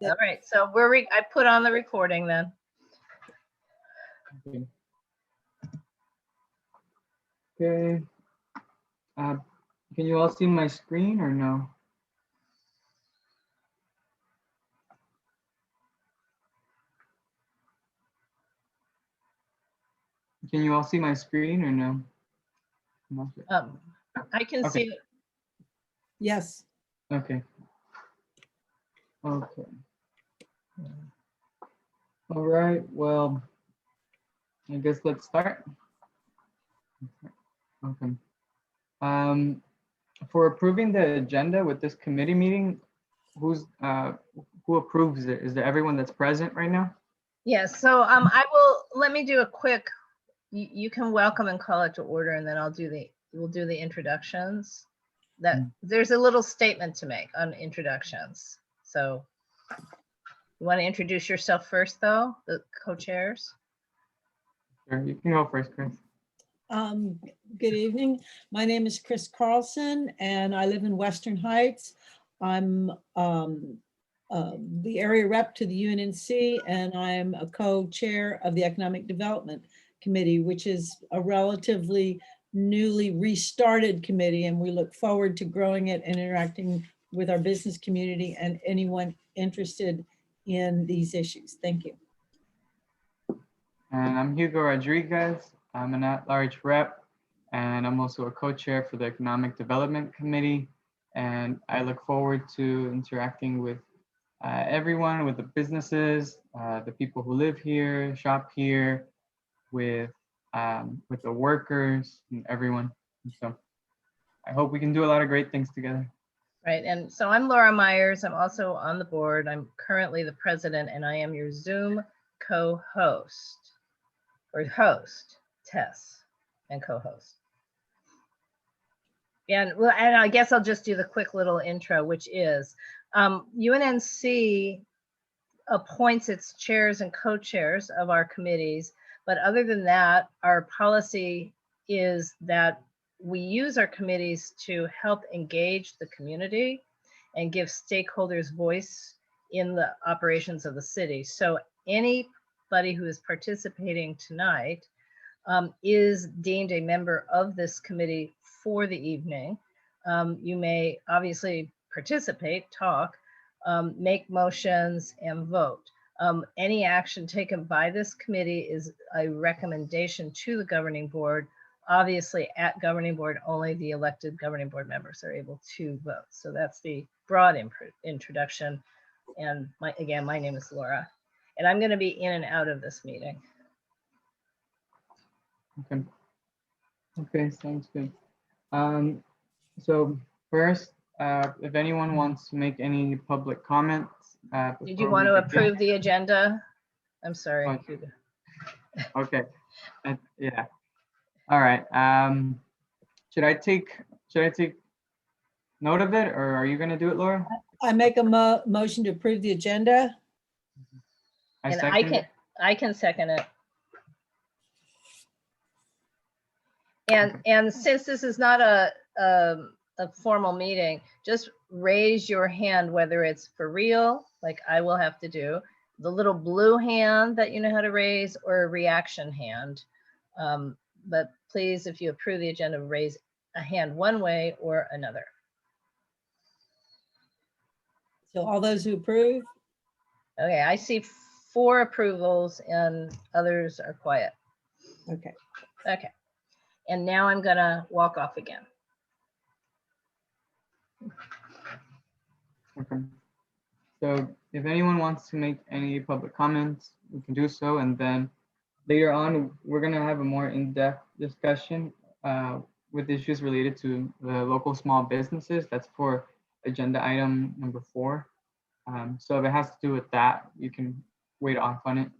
All right, so I put on the recording then. Okay. Okay. Can you all see my screen or no? Can you all see my screen or no? I'm not sure. I can Okay. see it. Yes. Okay. Okay. All right. Well, I guess let's start. Okay. For approving the agenda with this committee meeting, who approves it? Is it everyone that's present right now? Yes, so let me do a quick, you can welcome and call it to order, and then we'll do the introductions. There's a little statement to make on introductions. So you want to introduce yourself first though, the co-chairs? Sure, you can go first, Chris. Good evening. My name is Chris Carlson and I live in Western Heights. I'm the area rep to the UNNC, and I'm a co-chair of the Economic Development Committee, which is a relatively newly restarted committee, and we look forward to growing it and interacting with our business community and anyone interested in these issues. Thank you. And I'm Hugo Rodriguez. I'm an at-large rep, and I'm also a co-chair for the Economic Development Committee. And I look forward to interacting with everyone, with the businesses, the people who live here, shop here, with the workers and everyone. And so I hope we can do a lot of great things together. Right, and so I'm Laura Myers. I'm also on the board. I'm currently the president, and I am your Zoom co-host, or host, Tess, and co-host. And I guess I'll just do the quick little intro, which is UNNC appoints its chairs and co-chairs of our committees. But other than that, our policy is that we use our committees to help engage the community and give stakeholders voice in the operations of the city. So anybody who is participating tonight is deemed a member of this committee for the evening. You may obviously participate, talk, make motions, and vote. Any action taken by this committee is a recommendation to the governing board. Obviously, at governing board, only the elected governing board members are able to vote. So that's the broad introduction. And again, my name is Laura, and I'm going to be in and out of this meeting. Okay. Okay, sounds good. So first, if anyone wants to make any public comments. Did you want to approve the agenda? I'm sorry. Okay. Okay. Yeah. All right. Should I take note of it, or are you going to do it, Laura? I make a motion to approve the agenda. I can second it. And since this is not a formal meeting, just raise your hand, whether it's for real, like I will have to do, the little blue hand that you know how to raise, or a reaction hand. But please, if you approve the agenda, raise a hand one way or another. So all those who approve? Okay, I see 4 approvals and others are quiet. Okay. Okay. And now I'm gonna walk off again. Okay. So if anyone wants to make any public comments, we can do so. And then later on, we're going to have a more in-depth discussion with issues related to the local small businesses. That's for agenda item number 4. So if it has to do with that, you can wait off on it.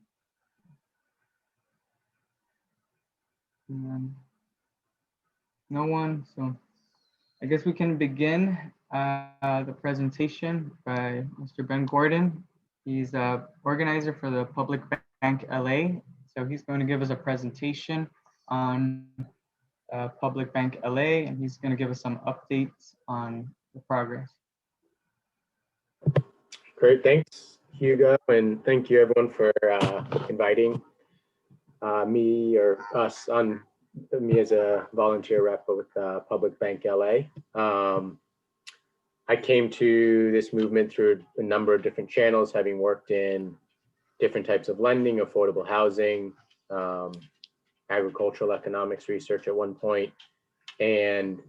No one, so I guess we can begin the presentation by Mr. Ben Gordon. He's a organizer for the Public Bank LA. So he's going to give us a presentation on Public Bank LA, and he's going to give us some updates on the progress. Great, thanks. Hugo, and thank you everyone for inviting me or us on me as a volunteer rep with Public Bank LA. I came to this movement through a number of different channels, having worked in different types of lending, affordable housing, agricultural economics research at one point, and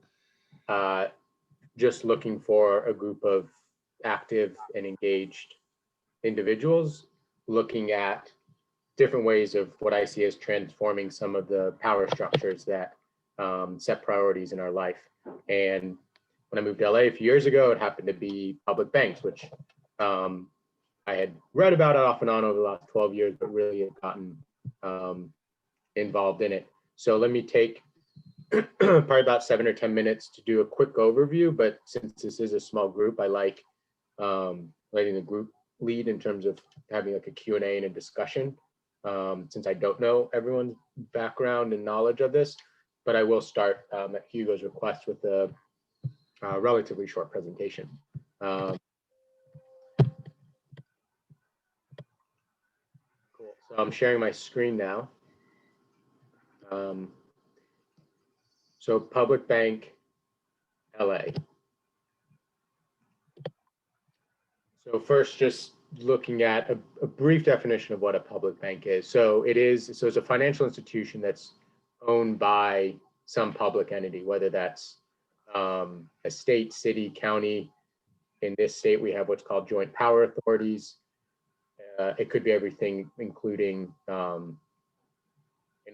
just looking for a group of active and engaged individuals looking at different ways of what I see as transforming some of the power structures that set priorities in our life. And when I moved to LA a few years ago, it happened to be public banks, which I had read about it off and on over the last 12 years, but really had gotten involved in it. So let me take probably about 7 or 10 minutes to do a quick overview, but since this is a small group, I like letting the group lead in terms of having like a Q&A and a discussion, since I don't know everyone's background and knowledge of this, but I will start at Hugo's request with a relatively short presentation. Cool. So I'm sharing my screen now. So Public Bank LA. So first, just looking at a brief definition of what a public bank is. So it's a financial institution that's owned by some public entity, whether that's a state, city, county. In this state, we have what's called joint power authorities. It could be everything, including in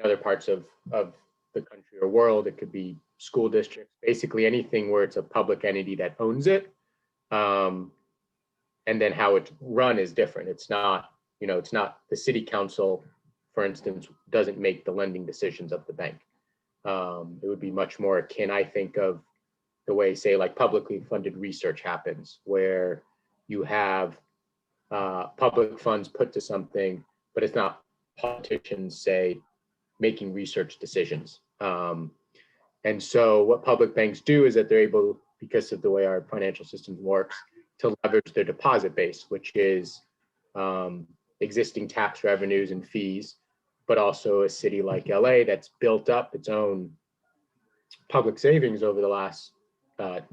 other parts of the country or world, it could be school districts, basically anything where it's a public entity that owns it. And then how it's run is different. It's not, it's not the city council, for instance, doesn't make the lending decisions of the bank. It would be much more akin, I think, of the way, say, like publicly funded research happens, where you have public funds put to something, but it's not politicians, say, making research decisions. And so what public banks do is that they're able, because of the way our financial system works, to leverage their deposit base, which is existing tax revenues and fees, but also a city like LA that's built up its own public savings over the last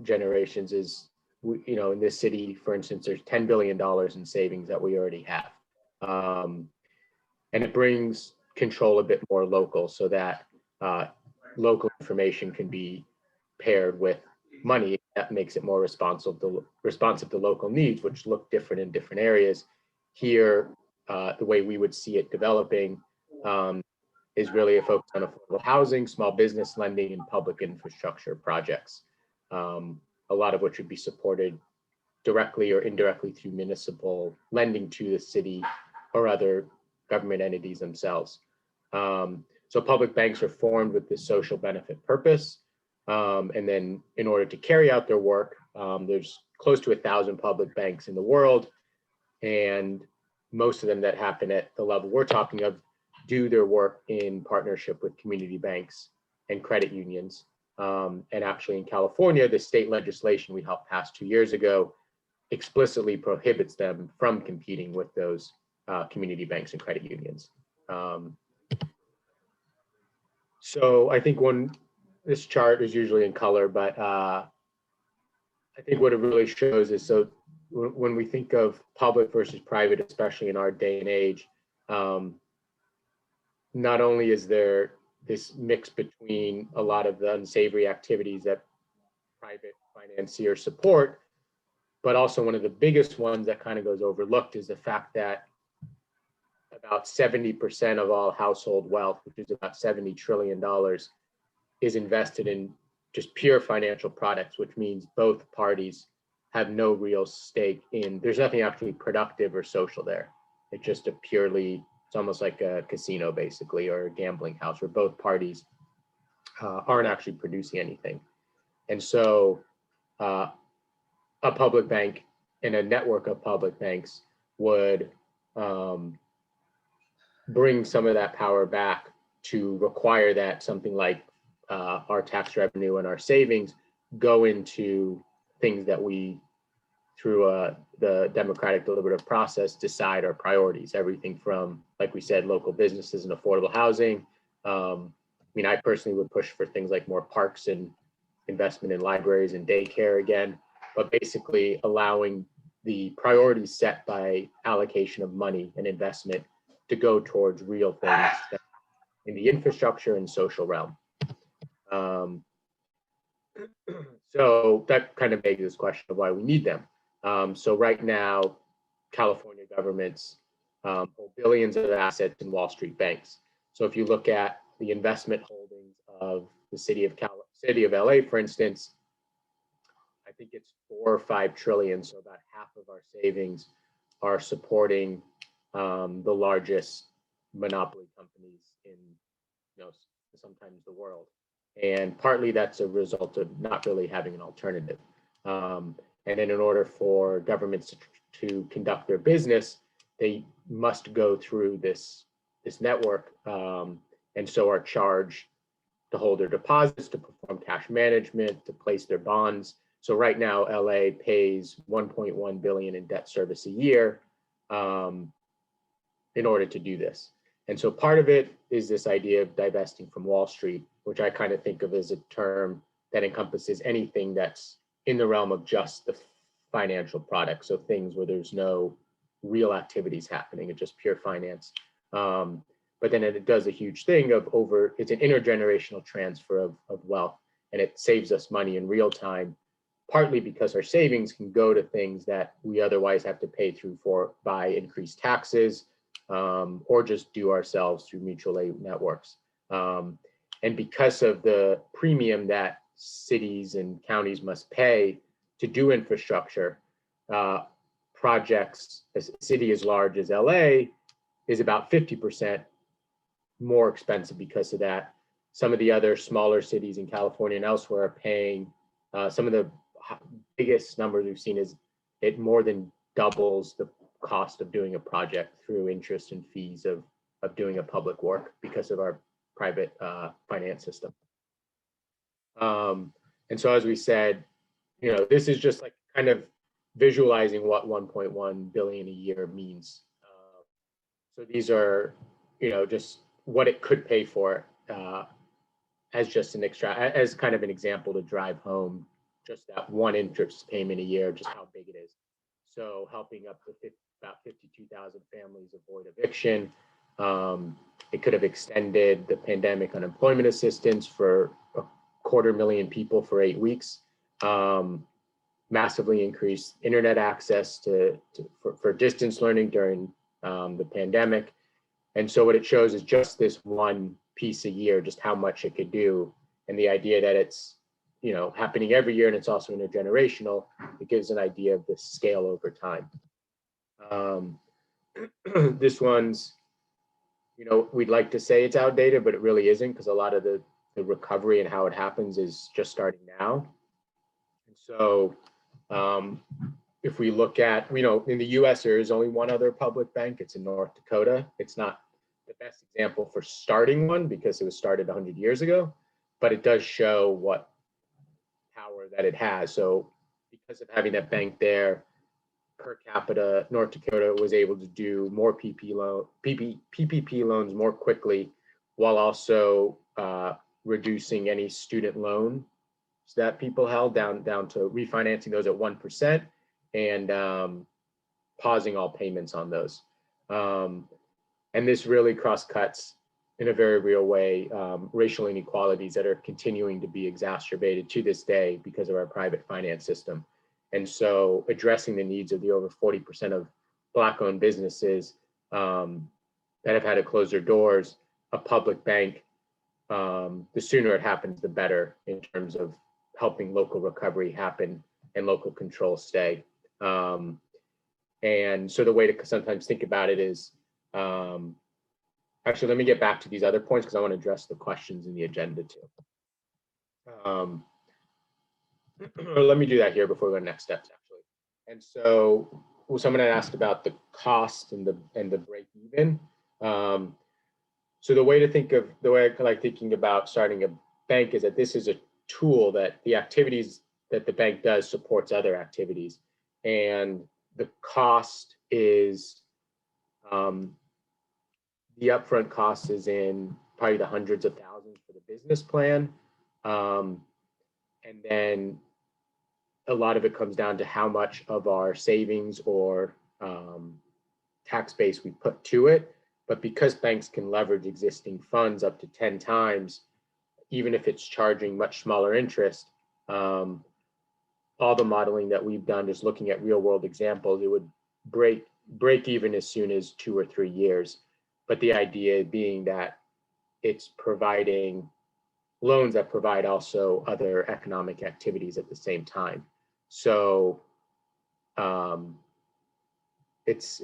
generations is, in this city, for instance, there's $10 billion in savings that we already have. And it brings control a bit more local so that local information can be paired with money that makes it more responsive to local needs, which look different in different areas. Here, the way we would see it developing is really a focus on affordable housing, small business lending, and public infrastructure projects, a lot of which would be supported directly or indirectly through municipal lending to the city or other government entities themselves. So public banks are formed with this social benefit purpose. And then in order to carry out their work, there's close to 1,000 public banks in the world. And most of them that happen at the level we're talking of do their work in partnership with community banks and credit unions. And actually in California, the state legislation we helped pass 2 years ago explicitly prohibits them from competing with those community banks and credit unions. So I think this chart is usually in color, but I think what it really shows is, so when we think of public versus private, especially in our day and age, not only is there this mix between a lot of the unsavory activities that private financiers support, but also one of the biggest ones that kind of goes overlooked is the fact that about 70% of all household wealth, which is about $70 trillion, is invested in just pure financial products, which means both parties have no real stake in, there's nothing actually productive or social there. It's just it's almost like a casino basically, or a gambling house, where both parties aren't actually producing anything. And so a public bank and a network of public banks would bring some of that power back to require that something like our tax revenue and our savings go into things that we through the democratic deliberative process, decide our priorities, everything from, like we said, local businesses and affordable housing. I mean, I personally would push for things like more parks and investment in libraries and daycare again, but basically allowing the priorities set by allocation of money and investment to go towards real things in the infrastructure and social realm. So that kind of begs this question of why we need them. So right now, California governments hold billions of assets in Wall Street banks. So if you look at the investment holdings of the city of LA, for instance, I think it's 4 or 5 trillion. So about half of our savings are supporting the largest monopoly companies in, sometimes the world. And partly that's a result of not really having an alternative. And then in order for governments to conduct their business, they must go through this network, and so are charged to hold their deposits, to perform cash management, to place their bonds. So right now, LA pays 1.1 billion in debt service a year in order to do this. And so part of it is this idea of divesting from Wall Street, which I kind of think of as a term that encompasses anything that's in the realm of just the financial product. So things where there's no real activities happening, it's just pure finance. But then it does a huge thing of it's an intergenerational transfer of wealth, and it saves us money in real time, partly because our savings can go to things that we otherwise have to pay by increased taxes, or just do ourselves through mutual aid networks. And because of the premium that cities and counties must pay to do infrastructure, projects, a city as large as LA is about 50% more expensive because of that. Some of the other smaller cities in California and elsewhere are paying, some of the biggest numbers we've seen is it more than doubles the cost of doing a project through interest and fees of doing a public work because of our private finance system. And so as we said, this is just like kind of visualizing what 1.1 billion a year means. So these are, just what it could pay for as just as kind of an example to drive home just that one interest payment a year, just how big it is. So helping up to about 52,000 families avoid eviction. It could have extended the pandemic unemployment assistance for 250,000 people for 8 weeks. Massively increased internet access for distance learning during the pandemic. And so what it shows is just this one piece a year, just how much it could do. And the idea that it's, happening every year and it's also intergenerational, it gives an idea of the scale over time. This one's, we'd like to say it's outdated, but it really isn't, because a lot of the recovery and how it happens is just starting now. And so if we look at, in the US, there is only one other public bank. It's in North Dakota. It's not the best example for starting one because it was started 100 years ago, but it does show what power that it has. So because of having that bank there, per capita, North Dakota was able to do more PPP loans more quickly, while also reducing any student loans that people held down to refinancing those at 1% and pausing all payments on those. And this really cross-cuts in a very real way racial inequalities that are continuing to be exacerbated to this day because of our private finance system. And so addressing the needs of the over 40% of Black-owned businesses that have had to close their doors, a public bank, the sooner it happens, the better in terms of helping local recovery happen and local control stay. And so the way to sometimes think about it is, actually, let me get back to these other points because I want to address the questions in the agenda too. Or let me do that here before we go to next steps, actually. And so someone had asked about the cost and the break even. So the way I like thinking about starting a bank is that this is a tool that the activities that the bank does supports other activities. and the cost is, the upfront cost is in probably the hundreds of thousands for the business plan. And then a lot of it comes down to how much of our savings or tax base we put to it. But because banks can leverage existing funds up to 10 times, even if it's charging much smaller interest, all the modeling that we've done is looking at real world examples. It would break even as soon as 2 or 3 years. But the idea being that it's providing loans that provide also other economic activities at the same time. So it's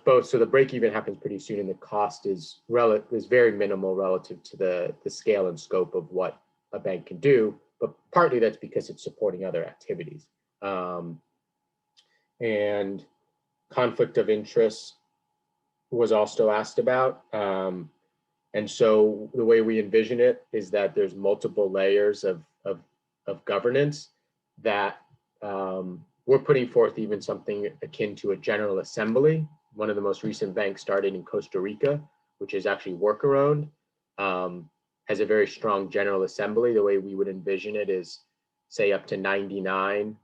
both. So the break even happens pretty soon, and the cost is very minimal relative to the scale and scope of what a bank can do. But partly that's because it's supporting other activities. And conflict of interest was also asked about. And so the way we envision it is that there's multiple layers of governance that we're putting forth even something akin to a general assembly. One of the most recent banks started in Costa Rica, which is actually worker owned, has a very strong general assembly. The way we would envision it is, say, up to 99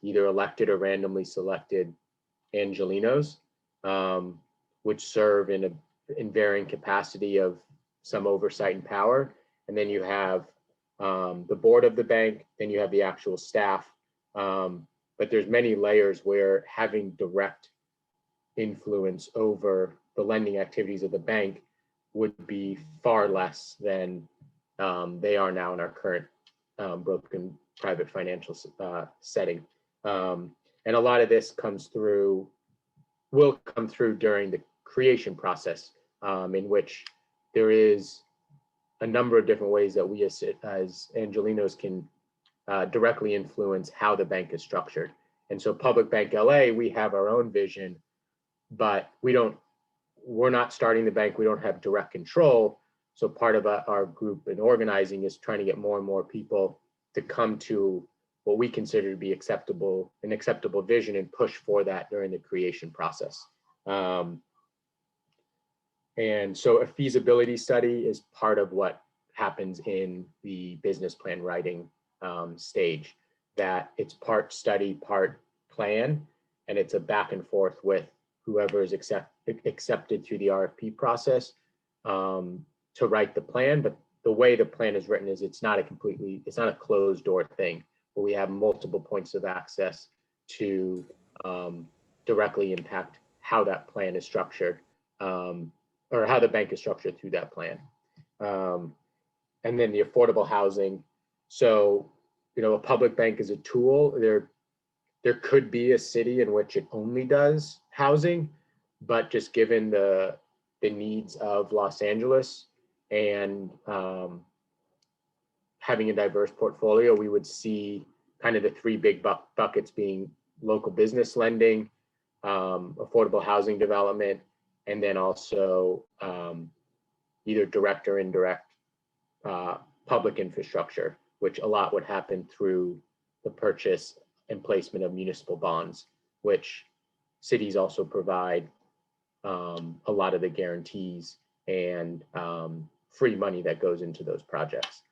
either elected or randomly selected Angelinos, which serve in varying capacity of some oversight and power. And then you have the board of the bank, then you have the actual staff. But there's many layers where having direct influence over the lending activities of the bank would be far less than they are now in our current broken private financial setting. And a lot of this will come through during the creation process, in which there is a number of different ways that we as Angelinos can directly influence how the bank is structured. And so Public Bank LA, we have our own vision, but we're not starting the bank. We don't have direct control. So part of our group in organizing is trying to get more and more people to come to what we consider to be an acceptable vision and push for that during the creation process. And so a feasibility study is part of what happens in the business plan writing stage, that it's part study, part plan, and it's a back and forth with whoever is accepted through the RFP process to write the plan. But the way the plan is written is it's not a closed door thing, where we have multiple points of access to directly impact how that plan is structured, or how the bank is structured through that plan. And then the affordable housing. So, a public bank is a tool. There could be a city in which it only does housing, but just given the needs of Los Angeles and having a diverse portfolio, we would see kind of the three big buckets being local business lending, affordable housing development, and then also either direct or indirect public infrastructure, which a lot would happen through the purchase and placement of municipal bonds, which cities also provide a lot of the guarantees and free money that goes into those projects.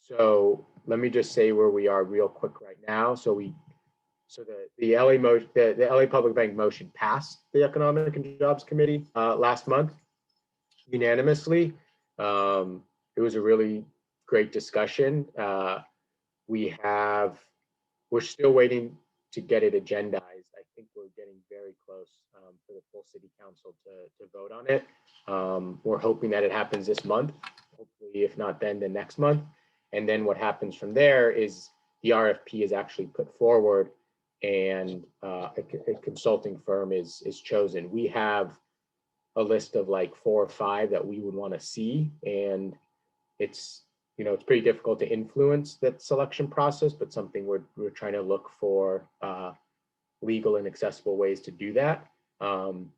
So let me just say where we are real quick right now. So the LA Public Bank motion passed the Economic and Jobs Committee last month unanimously. It was a really great discussion. We're still waiting to get it agendized. I think we're getting very close for the full city council to vote on it. We're hoping that it happens this month, hopefully, if not then next month. And then what happens from there is the RFP is actually put forward, and a consulting firm is chosen. We have a list of like 4 or 5 that we would want to see, and it's pretty difficult to influence that selection process, but something we're trying to look for legal and accessible ways to do that. And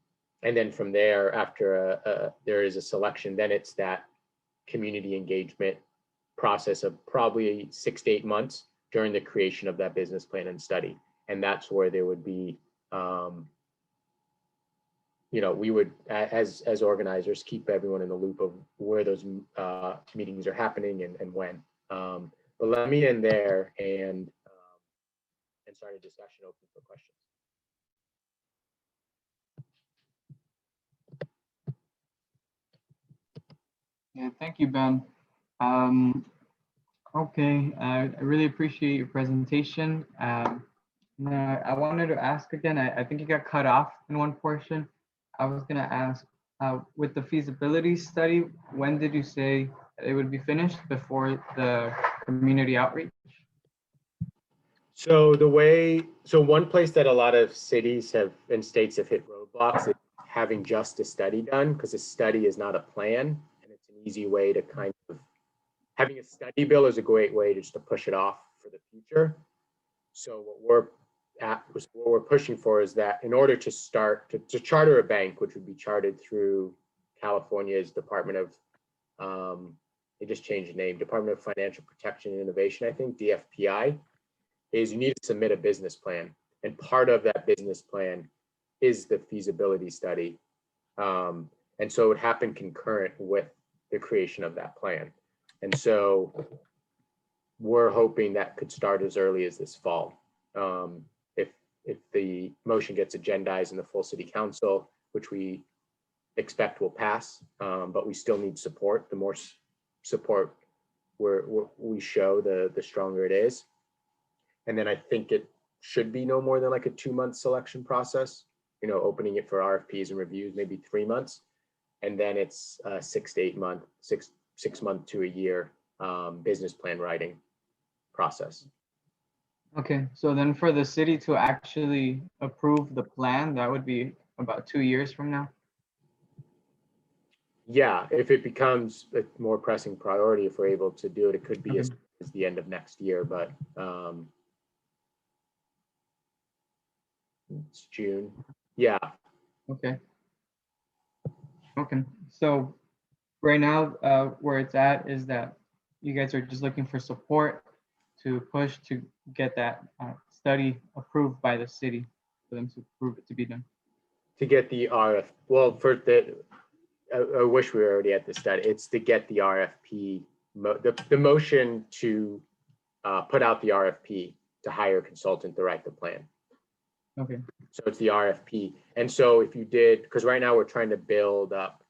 then from there, after there is a selection, then it's that community engagement process of probably 6 to 8 months during the creation of that business plan and study. And that's where there would be, we would, as organizers, keep everyone in the loop of where those meetings are happening and when. But let me end there and start a discussion open for questions. Yeah, thank you, Ben. Okay, I really appreciate your presentation. Now, I wanted to ask again, I think you got cut off in one portion. I was gonna ask, with the feasibility study, when did you say it would be finished before the community outreach? So one place that a lot of cities and states have hit roadblocks is having just a study done, because a study is not a plan, and it's an easy way to having a study bill is a great way just to push it off for the future. So what we're pushing for is that in order to start to charter a bank, which would be chartered through California's Department of, they just changed the name, Department of Financial Protection and Innovation, I think, DFPI, is you need to submit a business plan. And part of that business plan is the feasibility study. And so it would happen concurrent with the creation of that plan. And so we're hoping that could start as early as this fall. If the motion gets agendized in the full city council, which we expect will pass, but we still need support. The more support we show, the stronger it is. And then I think it should be no more than like a 2-month selection process, opening it for RFPs and reviews, maybe 3 months. And then it's 6 to 8 month, six month to a year business plan writing process. Okay, so then for the city to actually approve the plan, that would be about 2 years from now? Yeah, if it becomes a more pressing priority, if we're able to do it, it could be as the end of next year, but it's June. Yeah. Okay. Okay, so right now, where it's at is that you guys are just looking for support to push to get that study approved by the city, for them to approve it to be done. To get the RF, well, I wish we were already at the study. It's to get the RFP, the motion to put out the RFP to hire a consultant to write the plan. Okay. So it's the RFP. And so if you did, because right now we're trying to build up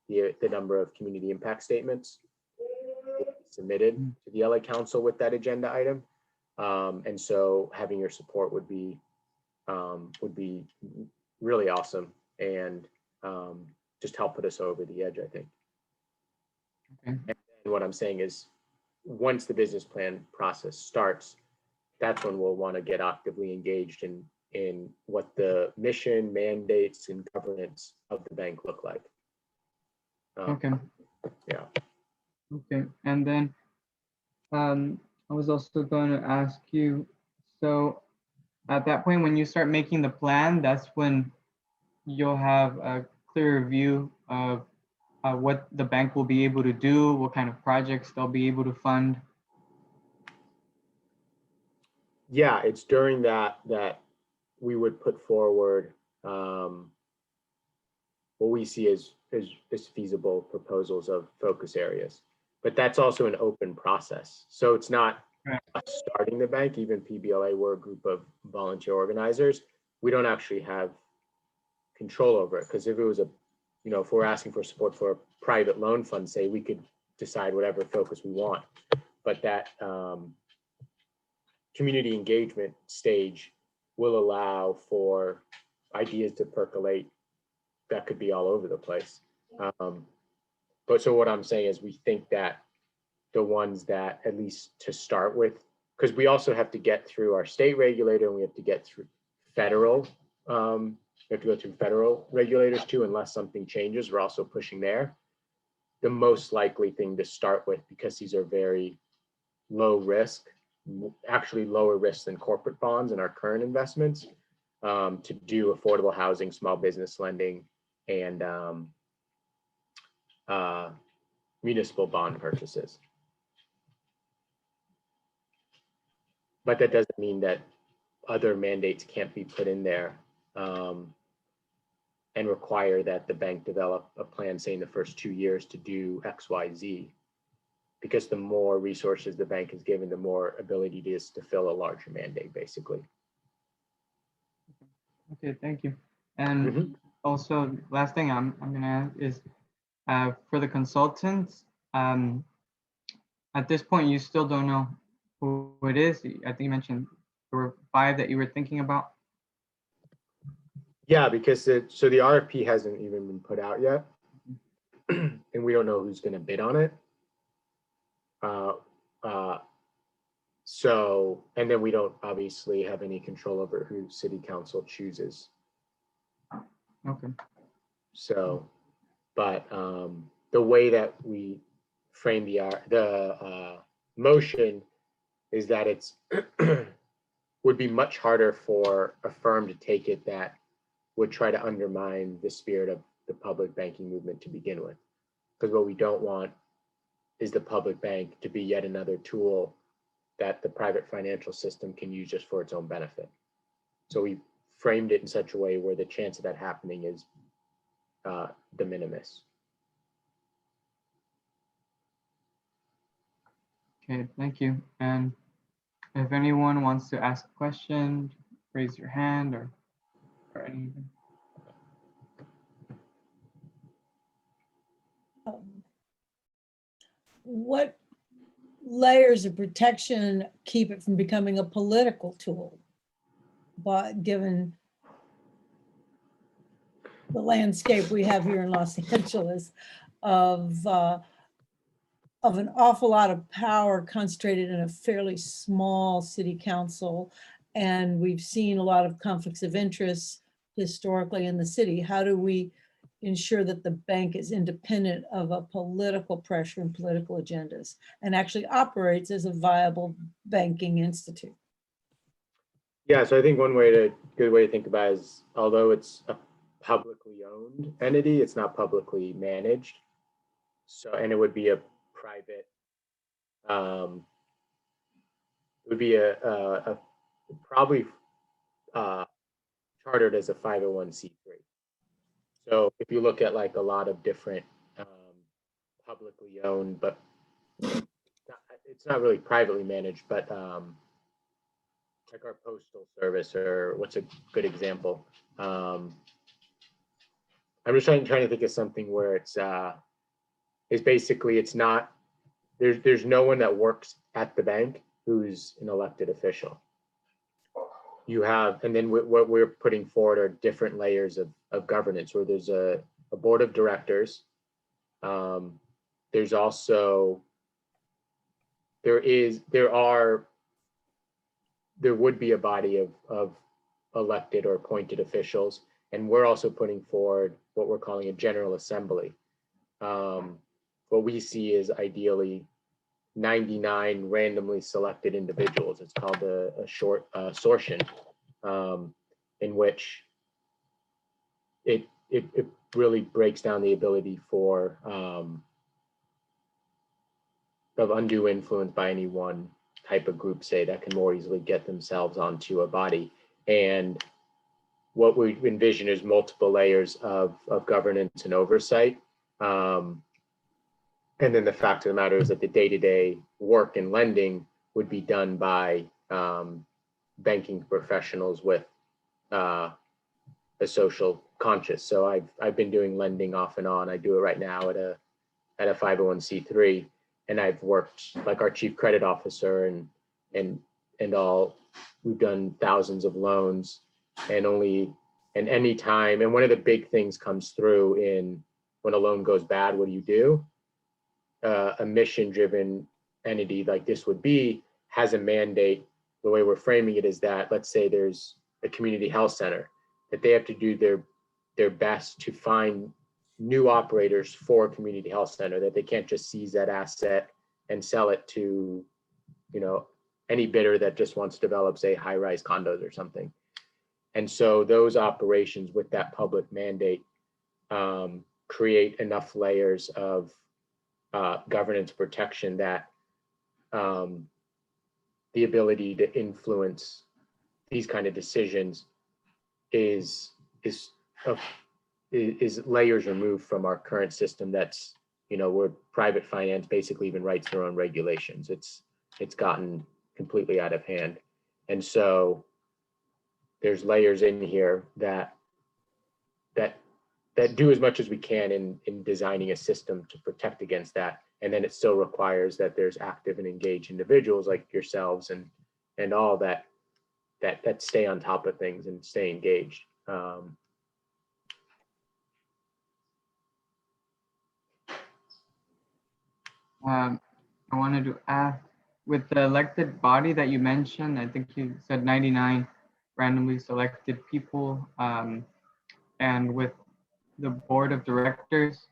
the number of community impact statements submitted to the LA Council with that agenda item. And so having your support would be really awesome, and just help put us over the edge, I think. Okay. And what I'm saying is, once the business plan process starts, that's when we'll want to get actively engaged in what the mission, mandates, and governance of the bank look like. Okay. Yeah. Okay, and then I was also going to ask you, so at that point, when you start making the plan, that's when you'll have a clearer view of what the bank will be able to do, what kind of projects they'll be able to fund. Yeah, it's during that we would put forward what we see as feasible proposals of focus areas. But that's also an open process. So it's not us starting the bank. Even PBLA, we're a group of volunteer organizers. We don't actually have control over it, because if it was if we're asking for support for a private loan fund, say, we could decide whatever focus we want. But that community engagement stage will allow for ideas to percolate that could be all over the place. But so what I'm saying is, we think that the ones that, at least to start with, because we also have to get through our state regulator, and we have to get through federal, we have to go through federal regulators too, unless something changes. We're also pushing there. The most likely thing to start with, because these are very low risk, actually lower risk than corporate bonds and our current investments, to do affordable housing, small business lending, and municipal bond purchases. but that doesn't mean that other mandates can't be put in there and require that the bank develop a plan, say in the first 2 years to do X, Y, Z. Because the more resources the bank is given, the more ability it is to fill a larger mandate, basically. Okay, thank you. And also, last thing I'm gonna ask is for the consultants. At this point, you still don't know who it is. I think you mentioned there were 5 that you were thinking about. Yeah, because so the RFP hasn't even been put out yet, and we don't know who's going to bid on it. So, and then we don't obviously have any control over who city council chooses. Okay. So, but the way that we frame the motion is that it's would be much harder for a firm to take it that would try to undermine the spirit of the public banking movement to begin with. Because what we don't want is the public bank to be yet another tool that the private financial system can use just for its own benefit. So we framed it in such a way where the chance of that happening is de minimis. Okay, thank you. And if anyone wants to ask a question, raise your hand or anything. What layers of protection keep it from becoming a political tool? But given the landscape we have here in Los Angeles of an awful lot of power concentrated in a fairly small city council, and we've seen a lot of conflicts of interest historically in the city. How do we ensure that the bank is independent of a political pressure and political agendas and actually operates as a viable banking institute? Yeah, so I think good way to think about it is, although it's a publicly owned entity, it's not publicly managed. So, and it would be a private, it would be a probably chartered as a 501c3. So if you look at like a lot of different publicly owned, but it's not really privately managed, but like our postal service, or what's a good example? I'm just trying to think of something where it's basically, it's not, there's no one that works at the bank who's an elected official. You have, and then what we're putting forward are different layers of governance, where there's a board of directors. There's also, there would be a body of elected or appointed officials. And we're also putting forward what we're calling a general assembly. What we see is ideally 99 randomly selected individuals. It's called a short sortition, in which it really breaks down the ability for of undue influence by any one type of group, say, that can more easily get themselves onto a body. And what we envision is multiple layers of governance and oversight. And then the fact of the matter is that the day-to-day work in lending would be done by banking professionals with a social conscience. So I've been doing lending off and on. I do it right now at a 501c3, and I've worked like our chief credit officer and all. We've done thousands of loans, and any time. And one of the big things comes through in when a loan goes bad, what do you do? A mission-driven entity like this would be has a mandate. The way we're framing it is that, let's say there's a community health center, that they have to do their best to find new operators for a community health center, that they can't just seize that asset and sell it to, any bidder that just wants to develop, say, high-rise condos or something. And so those operations with that public mandate create enough layers of governance protection that the the ability to influence these kind of decisions is layers removed from our current system. That's, where private finance basically even writes their own regulations. It's gotten completely out of hand. And so there's layers in here that do as much as we can in designing a system to protect against that. And then it still requires that there's active and engaged individuals like yourselves and all that stay on top of things and stay engaged. I wanted to ask, with the elected body that you mentioned, I think you said 99 randomly selected people, and with the board of directors,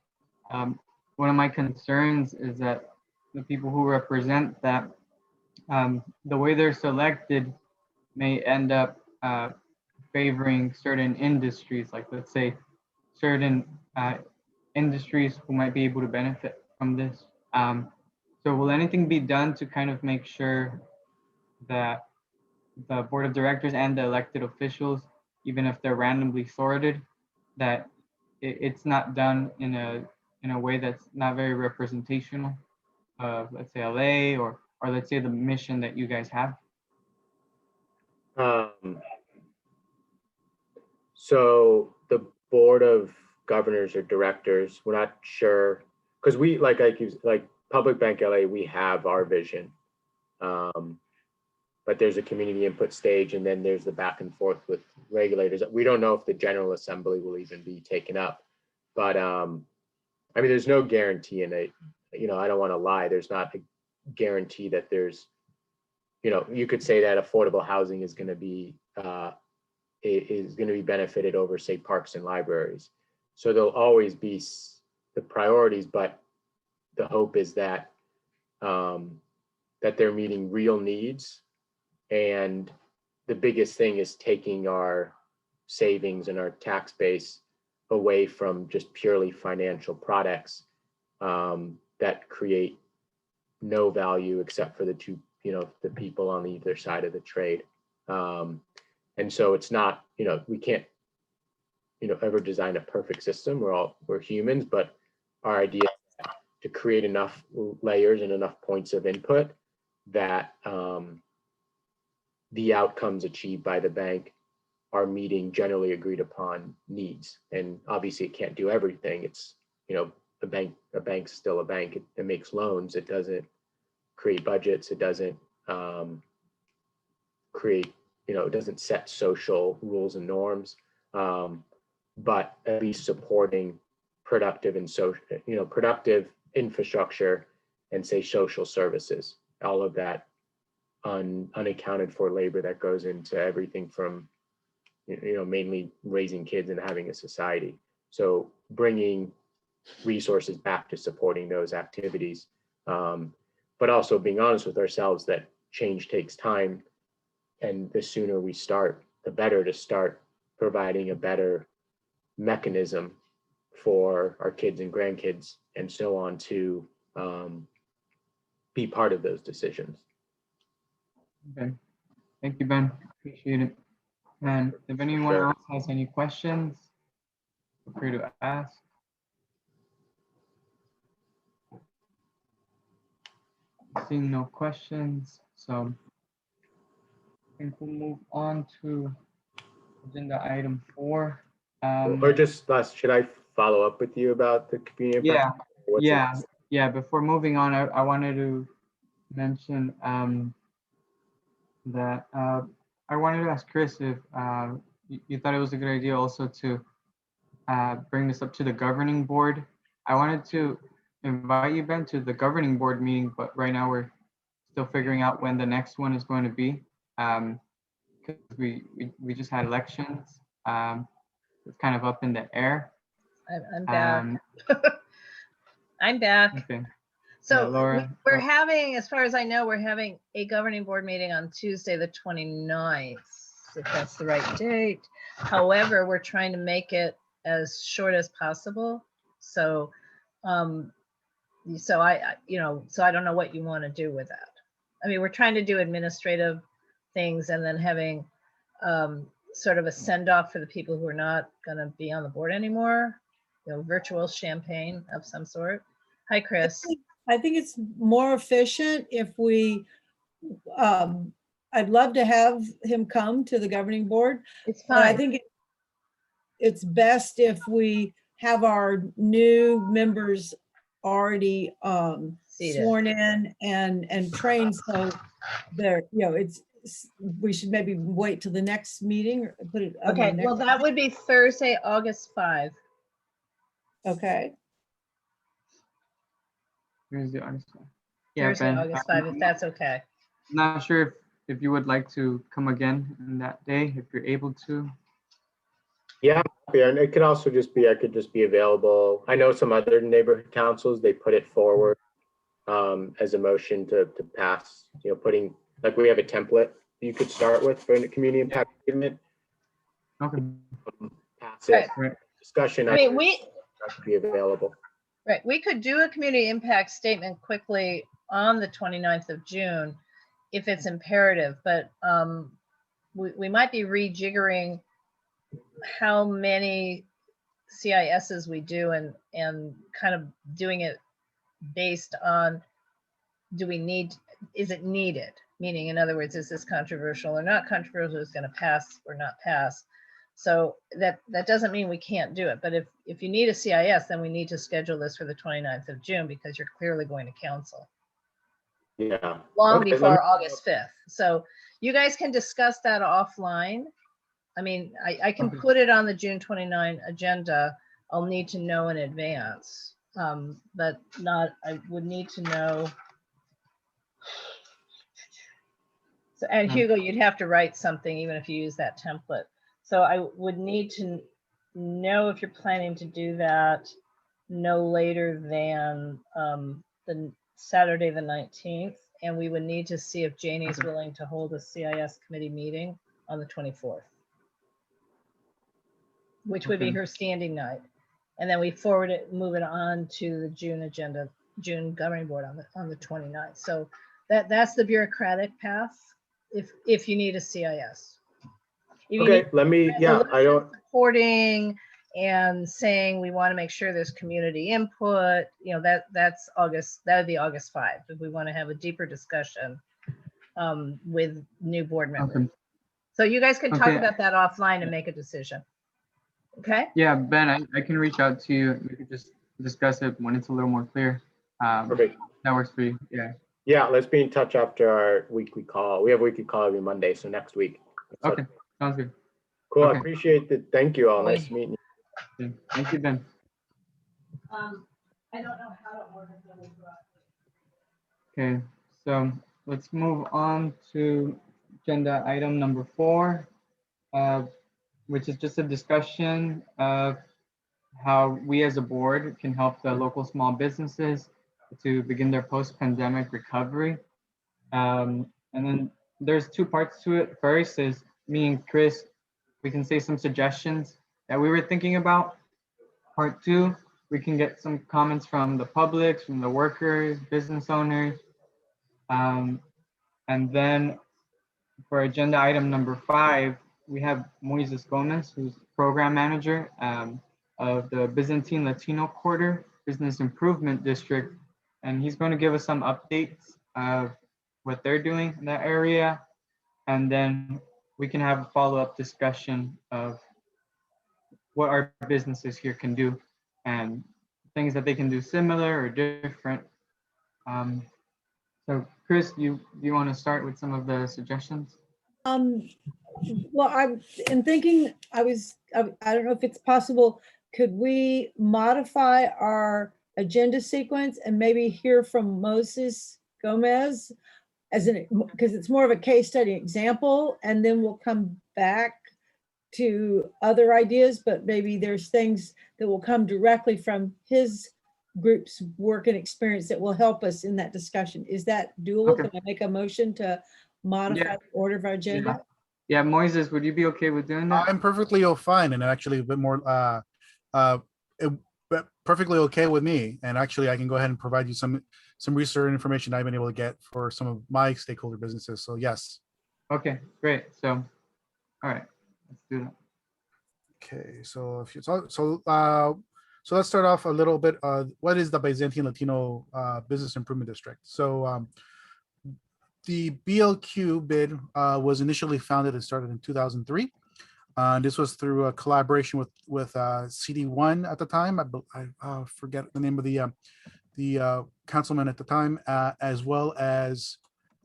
one of my concerns is that the people who represent that, the way they're selected may end up favoring certain industries, like let's say certain industries who might be able to benefit from this. So will anything be done to kind of make sure that the board of directors and the elected officials, even if they're randomly sorted, that it's not done in a way that's not very representational of, let's say, LA or let's say the mission that you guys have? So the board of governors or directors, we're not sure, because we like Public Bank LA, we have our vision, but there's a community input stage, and then there's the back and forth with regulators. We don't know if the General Assembly will even be taken up, but I mean, there's no guarantee in it. I don't want to lie. There's not a guarantee that there's, you could say that affordable housing is going to be benefited over, say, parks and libraries. So there'll always be the priorities, but the hope is that that they're meeting real needs. And the biggest thing is taking our savings and our tax base away from just purely financial products that create no value except for the people on either side of the trade. And so it's not, we can't, ever design a perfect system. We're humans, but our idea is to create enough layers and enough points of input that the outcomes achieved by the bank are meeting generally agreed upon needs. And obviously it can't do everything. It's, a bank's still a bank. It makes loans. It doesn't create budgets. It doesn't create, it doesn't set social rules and norms, but at least supporting productive and social, productive infrastructure and, say, social services, all of that unaccounted for labor that goes into everything from, mainly raising kids and having a society. So bringing resources back to supporting those activities, but also being honest with ourselves that change takes time. And the sooner we start, the better to start providing a better mechanism for our kids and grandkids and so on to be part of those decisions. Okay, thank you, Ben. Appreciate it. And if anyone Sure. else has any questions, feel free to ask. Seeing no questions, so I think we'll move on to agenda item 4. Or just should I follow up with you about the community? Yeah. Before moving on, I wanted to mention that I wanted to ask Chris if you thought it was a good idea also to bring this up to the governing board. I wanted to invite you, Ben, to the governing board meeting, but right now we're still figuring out when the next one is going to be. Because we just had elections. It's kind of up in the air. I'm back. I'm back. Okay. So Yeah, Laura. we're having, as far as I know, we're having a governing board meeting on Tuesday, the 29th, if that's the right date. However, we're trying to make it as short as possible. So, so I don't know what you want to do with that. I mean, we're trying to do administrative things and then having sort of a send off for the people who are not going to be on the board anymore, you know, virtual champagne of some sort. Hi, Chris. I think it's more efficient if we, I'd love to have him come to the governing board, It's but I fine. think it's best if we have our new members already Seated. sworn in and trained, so they're, you know, we should maybe wait till the next meeting or put it on the Okay, well, next. that would be Thursday, August 5. Okay, Here's the August one. Yeah, Thursday, Ben, August 5, if that's okay. I'm not sure if you would like to come again on that day, if you're able to. Yeah, and it could also just be, I could just be available. I know some other neighborhood councils, they put it forward as a motion to pass, you know, putting, like we have a template you could start with for a community impact statement. Okay. Pass it, Right. discussion. I mean, Could be available. right, we could do a community impact statement quickly on the 29th of June if it's imperative, but we might be rejiggering how many CISs we do and kind of doing it based on, is it needed? Meaning, in other words, is this controversial or not controversial? Is it going to pass or not pass? So that doesn't mean we can't do it. But if you need a CIS, then we need to schedule this for the 29th of June because you're clearly going to council Yeah. long Okay, before August 5th. So you guys can discuss that offline. I mean, I can Okay. put it on the June 29 agenda. I'll need to know in advance, but I would need to know. So, and Hugo, you'd have to write something even if you use that template. So I would need to know if you're planning to do that no later than the Saturday, the 19th. And we would need to see if Janie's Okay. willing to hold a CIS committee meeting on the 24th. Which would be Okay. her standing night. And then we move it on to the June agenda, June governing board on the 29th. So that's the bureaucratic path if you need a CIS. If you Okay, need let me, yeah, I don't, Supporting and saying we want to make sure there's community input, you know, that's August, that would be August 5 if we want to have a deeper discussion with new board members. Okay. So you guys can talk Okay. about that offline and make a decision. Okay. Yeah, Ben, I can reach out to you. We could just discuss it when it's a little more clear. perfect. That works for you. Yeah. Yeah, let's be in touch after our weekly call. We have a weekly call every Monday, so next week. Okay. Sounds good. Cool, I Okay. appreciate it. Thank you all. Nice meeting you. Yeah. Thank you, Ben. I don't know how to order them. Okay, so let's move on to agenda item number 4, which is just a discussion of how we as a board can help the local small businesses to begin their post-pandemic recovery. And then there's 2 parts to it. First is me and Chris, we can say some suggestions that we were thinking about. Part 2, we can get some comments from the public, from the workers, business owners. And then for agenda item number 5, we have Moises Gomez, who's program manager of the Byzantine Latino Quarter Business Improvement District. And he's going to give us some updates of what they're doing in that area. And then we can have a follow-up discussion of what our businesses here can do and things that they can do similar or different. So Chris, you want to start with some of the suggestions? well, I'm in thinking, I don't know if it's possible, could we modify our agenda sequence and maybe hear from Moses Gomez because it's more of a case study example, and then we'll come back to other ideas, but maybe there's things that will come directly from his group's work and experience that will help us in that discussion. Is that doable? Okay. Can I make a motion to modify Yeah. the order of our agenda? Yeah, Moises, would you be okay with doing that? I'm perfectly fine, and actually a bit more. perfectly okay with me. And actually, I can go ahead and provide you some research information I've been able to get for some of my stakeholder businesses. So yes. Okay, great. So, all right, let's do that. Okay, so if you so let's start off a little bit. What is the Byzantine Latino Business Improvement District? So the BLQ bid was initially founded and started in 2003. This was through a collaboration with CD1 at the time. I forget the name of the councilman at the time, as well as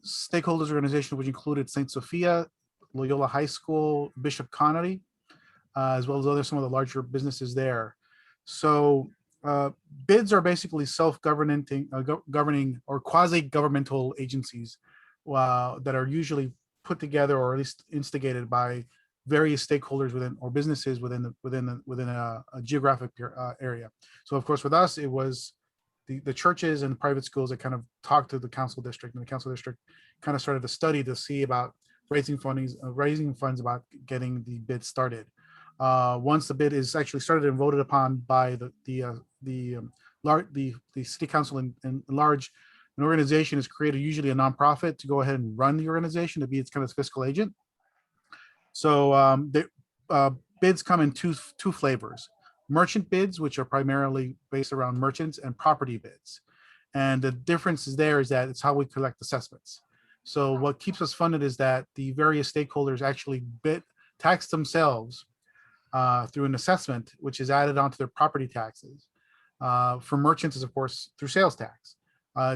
stakeholders organization, which included St. Sophia, Loyola High School, Bishop Connolly, as well as some of the larger businesses there. So bids are basically self-governing, governing or quasi-governmental agencies that are usually put together or at least instigated by various stakeholders within or businesses within a geographic area. So of course, with us, it was the churches and private schools that kind of talked to the council district, and the council district kind of started a study to see about raising funds about getting the bid started. Once the bid is actually started and voted upon by the city council and large, an organization is created, usually a nonprofit, to go ahead and run the organization, to be its kind of fiscal agent. So the bids come in two flavors: merchant bids, which are primarily based around merchants, and property bids. And the difference is that it's how we collect assessments. So what keeps us funded is that the various stakeholders actually tax themselves through an assessment, which is added onto their property taxes. For merchants is, of course, through sales tax.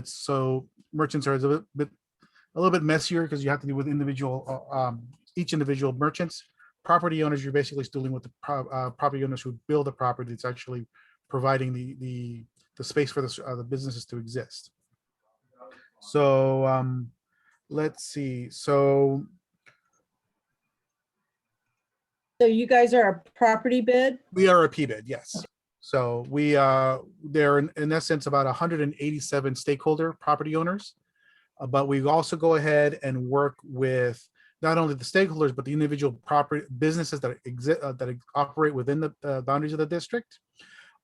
So merchants are a little bit messier because you have to deal with each individual merchants. Property owners, you're basically dealing with the property owners who build a property that's actually providing the space for the businesses to exist. So let's see. So you guys are a property bid? we are a PBID, yes. So there are in essence about 187 stakeholder property owners, but we also go ahead and work with not only the stakeholders, but the individual property businesses that exist that operate within the boundaries of the district.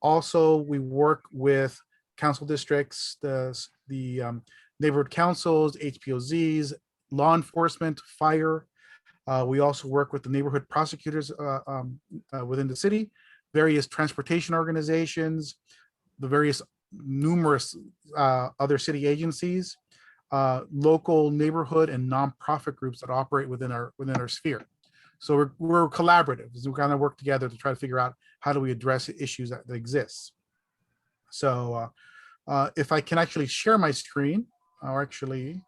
Also, we work with council districts, the neighborhood councils, HPOZs, law enforcement, fire. We also work with the neighborhood prosecutors within the city, various transportation organizations, the various numerous other city agencies, local neighborhood and nonprofit groups that operate within our sphere. So we're collaborative. We kind of work together to try to figure out how do we address issues that exist. So if I can actually share my screen, or actually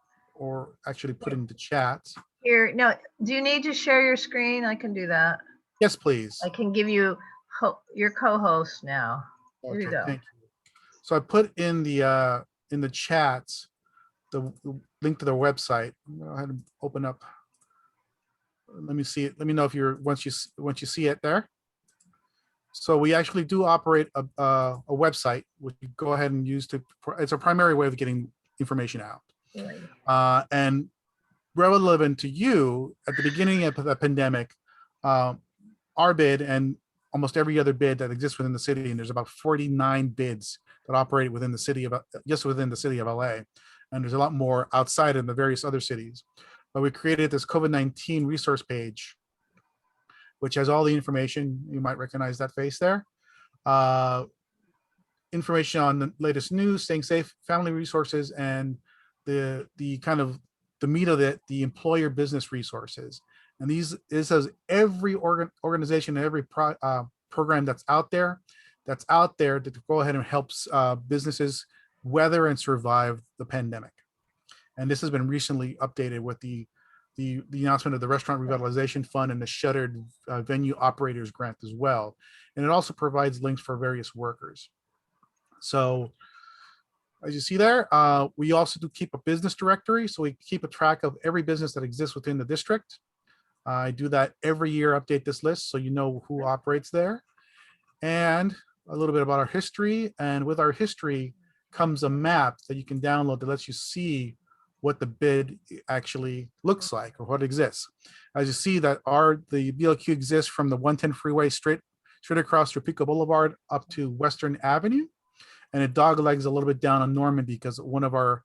put in the chat. Here, no, do you need to share your screen? I can do that. Yes, please. I can give you your co-host now. Here you go. Thank you. So I put in the chat the link to their website. Go ahead and open up. Let me see it. Let me know if once you see it there. So we actually do operate a website, which you go ahead and use it's a primary way of getting information out. Right. And relevant to you, at the beginning of the pandemic, our bid and almost every other bid that exists within the city, and there's about 49 bids that operate within the city of LA, and there's a lot more outside in the various other cities. But we created this COVID-19 resource page, which has all the information. You might recognize that face there. Information on the latest news, staying safe, family resources, and the kind of the meat of it, the employer business resources. And this has every organization and every program that's out there to go ahead and helps businesses weather and survive the pandemic. And this has been recently updated with the announcement of the Restaurant Revitalization Fund and the Shuttered Venue Operators Grant as well. And it also provides links for various workers. So as you see there, we also do keep a business directory. So we keep a track of every business that exists within the district. I do that every year, update this list so you know who operates there. And a little bit about our history. And with our history comes a map that you can download that lets you see what the bid actually looks like or what exists. As you see that the BLQ exists from the 110 freeway straight straight across through Pico Boulevard up to Western Avenue. And it doglegs a little bit down on Normandy because one of our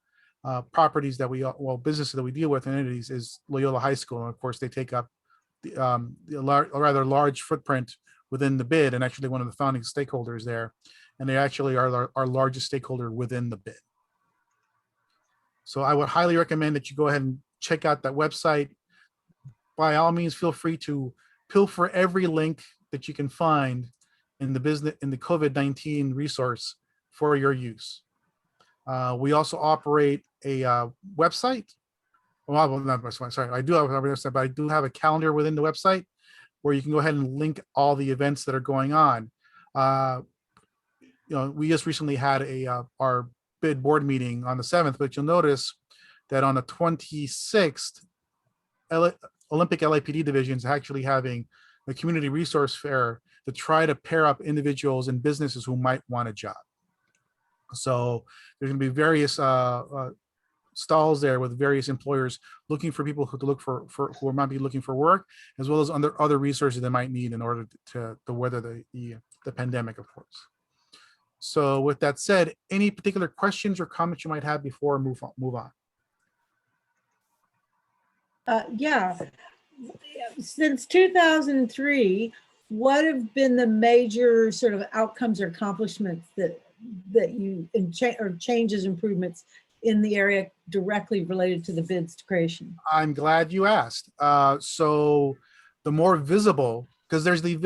properties that businesses that we deal with and entities is Loyola High School. And of course, they take up a rather large footprint within the bid, and actually one of the founding stakeholders there. And they actually are our largest stakeholder within the bid. So I would highly recommend that you go ahead and check out that website. By all means, feel free to pilfer every link that you can find in the COVID-19 resource for your use. We also operate a website. Well, not website, sorry, I do have a website, but I do have a calendar within the website where you can go ahead and link all the events that are going on. We just recently had our bid board meeting on the 7th, but you'll notice that on the 26th, Olympic LAPD division is actually having a community resource fair to try to pair up individuals and businesses who might want a job. So there's going to be various stalls there with various employers looking for people who might be looking for work, as well as other resources they might need in order to weather the pandemic, of course. So with that said, any particular questions or comments you might have before we move on? Yeah. Since 2003, what have been the major sort of outcomes or accomplishments that you or changes, improvements in the area directly related to the bids creation? I'm glad you asked. So the more visible, because there's the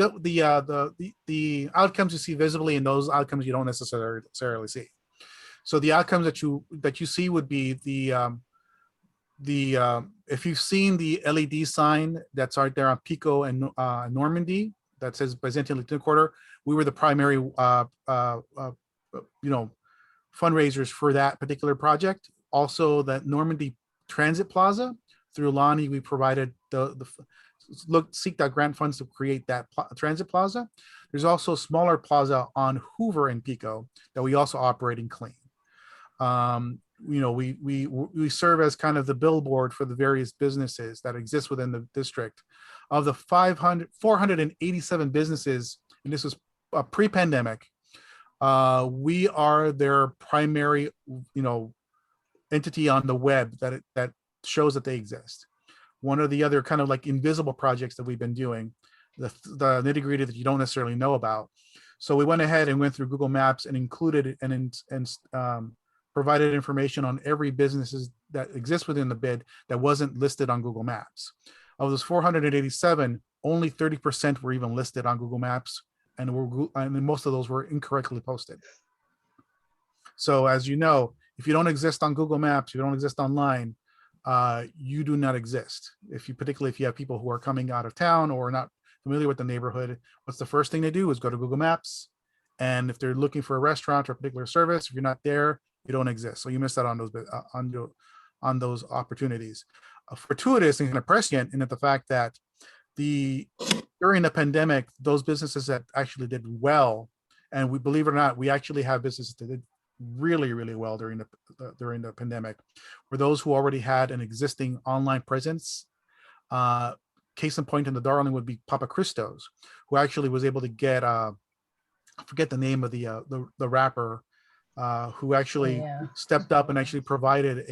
outcomes you see visibly and those outcomes you don't necessarily see. So the outcomes that you see would be if you've seen the LED sign that's out there on Pico and Normandy that says Byzantine Latino Quarter, we were the primary fundraisers for that particular project. Also, that Normandy Transit Plaza through Lonnie, we provided seeked out grant funds to create that transit plaza. There's also a smaller plaza on Hoover and Pico that we also operate and clean. We serve as kind of the billboard for the various businesses that exist within the district. Of the 487 businesses, and this was pre-pandemic, we are their primary, entity on the web that shows that they exist. One of the other kind of like invisible projects that we've been doing, the nitty-gritty that you don't necessarily know about. So we went ahead and went through Google Maps and included and provided information on every businesses that exists within the bid that wasn't listed on Google Maps. Of those 487, only 30% were even listed on Google Maps, and most of those were incorrectly posted. So as you know, if you don't exist on Google Maps, you don't exist online, you do not exist. Particularly if you have people who are coming out of town or not familiar with the neighborhood, what's the first thing they do is go to Google Maps. And if they're looking for a restaurant or a particular service, if you're not there, you don't exist. So you miss out on those opportunities. Fortuitous and kind of prescient in the fact that during the pandemic, those businesses that actually did well, and we believe it or not, we actually have businesses that did really, really well during the pandemic, were those who already had an existing online presence. Case in point in the Darling would be Papa Christo's, who actually was able to get I forget the name of the rapper who actually stepped up and actually provided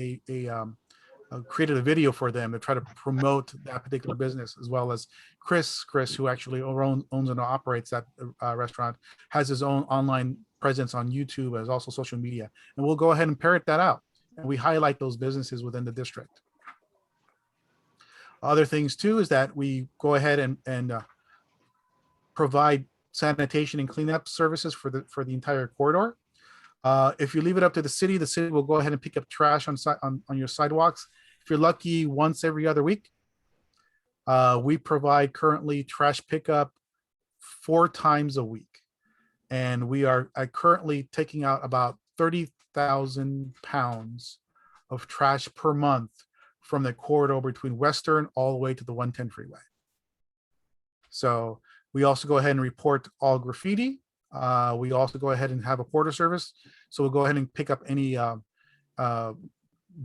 created a video for them to try to promote that particular business, as well as Chris, who actually owns and operates that restaurant, has his own online presence on YouTube as also social media. And we'll go ahead and parrot that out. And we highlight those businesses within the district. Other things too is that we go ahead and provide sanitation and cleanup services for the entire corridor. If you leave it up to the city will go ahead and pick up trash on your sidewalks. If you're lucky, once every other week. We provide currently trash pickup 4 times a week. And we are currently taking out about 30,000 pounds of trash per month from the corridor between Western all the way to the 110 freeway. So we also go ahead and report all graffiti. We also go ahead and have a porter service. So we'll go ahead and pick up any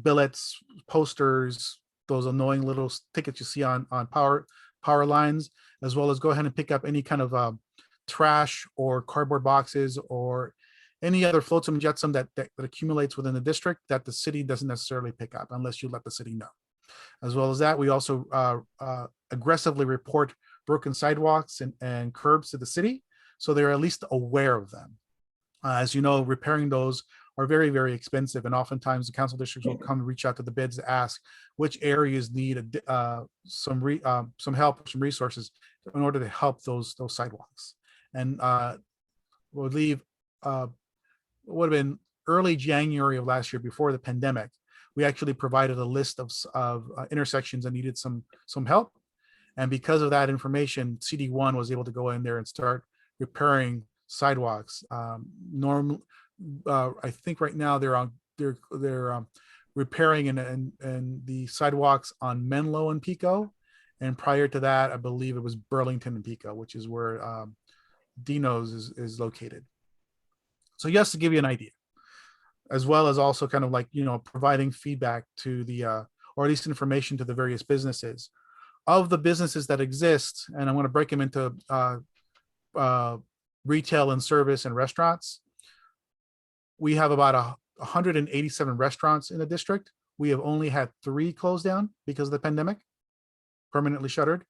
billets, posters, those annoying little tickets you see on power lines, as well as go ahead and pick up any kind of trash or cardboard boxes or any other flotsam jetsam that accumulates within the district that the city doesn't necessarily pick up unless you let the city know. As well as that, we also aggressively report broken sidewalks and curbs to the city, so they're at least aware of them. As you know, repairing those are very, very expensive, and oftentimes the council districts will come and reach out to the bids to ask which areas need some help, some resources in order to help those sidewalks. And we'll leave would have been early January of last year, before the pandemic. We actually provided a list of intersections that needed some help, and because of that information, CD1 was able to go in there and start repairing sidewalks. I think right now they're repairing and the sidewalks on Menlo and Pico, and prior to that, I believe it was Burlington and Pico, which is where Dino's is located. So just to give you an idea, as well as also kind of like, providing feedback to the, or at least information to the various businesses. Of the businesses that exist, and I'm going to break them into retail and service and restaurants. We have about 187 restaurants in the district. We have only had 3 closed down because of the pandemic, permanently shuttered.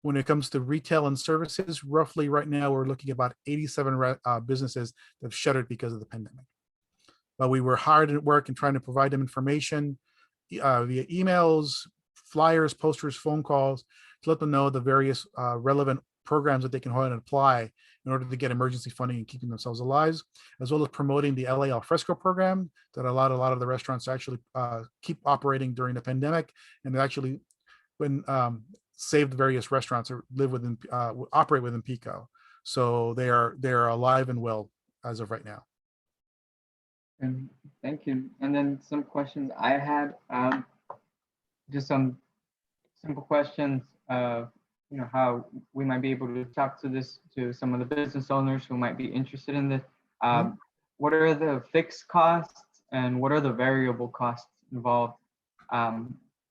When it comes to retail and services, roughly right now, we're looking at about 87 businesses that have shuttered because of the pandemic. But we were hard at work and trying to provide them information via emails, flyers, posters, phone calls, to let them know the various relevant programs that they can hold and apply in order to get emergency funding and keeping themselves alive, as well as promoting the LA Alfresco program that allowed a lot of the restaurants to actually keep operating during the pandemic, and actually when saved various restaurants or operate within Pico. So they are alive and well as of right now. And thank you. And then some questions I had, just some simple questions of, how we might be able to talk to some of the business owners who might be interested in this. What are the fixed costs and what are the variable costs involved?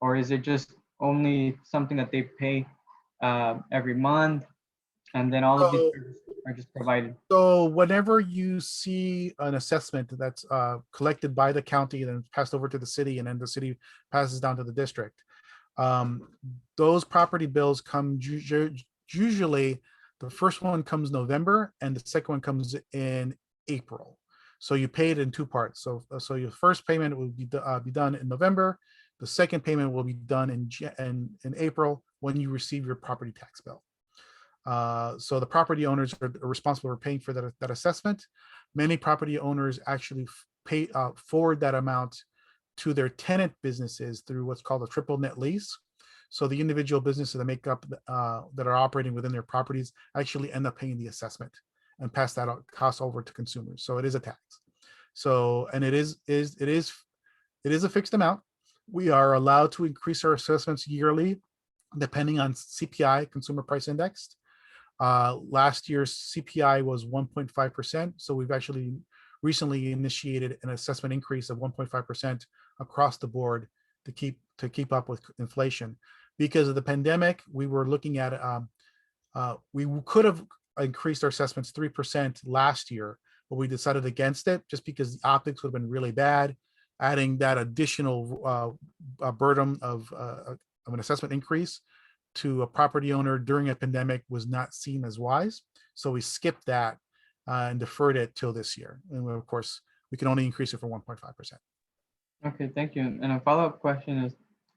Or is it just only something that they pay every month, and then all of these services are just provided? So whenever you see an assessment that's collected by the county and then passed over to the city, and then the city passes down to the district, those property bills come usually, the first one comes November and the second one comes in April. So you pay it in 2 parts. So your first payment will be done in November. The second payment will be done in April when you receive your property tax bill. So the property owners are responsible for paying for that assessment. Many property owners actually pay forward that amount to their tenant businesses through what's called a triple net lease. So the individual businesses that make up that are operating within their properties actually end up paying the assessment and pass that cost over to consumers. So it is a tax. So, and it is a fixed amount. We are allowed to increase our assessments yearly, depending on CPI, Consumer Price Index. Last year's CPI was 1.5%. So we've actually recently initiated an assessment increase of 1.5% across the board to keep up with inflation. Because of the pandemic, we were looking at we could have increased our assessments 3% last year, but we decided against it just because the optics would have been really bad. Adding that additional burden of an assessment increase to a property owner during a pandemic was not seen as wise. So we skipped that and deferred it till this year. And of course, we can only increase it for 1.5%. Okay, thank you. And a follow-up question is,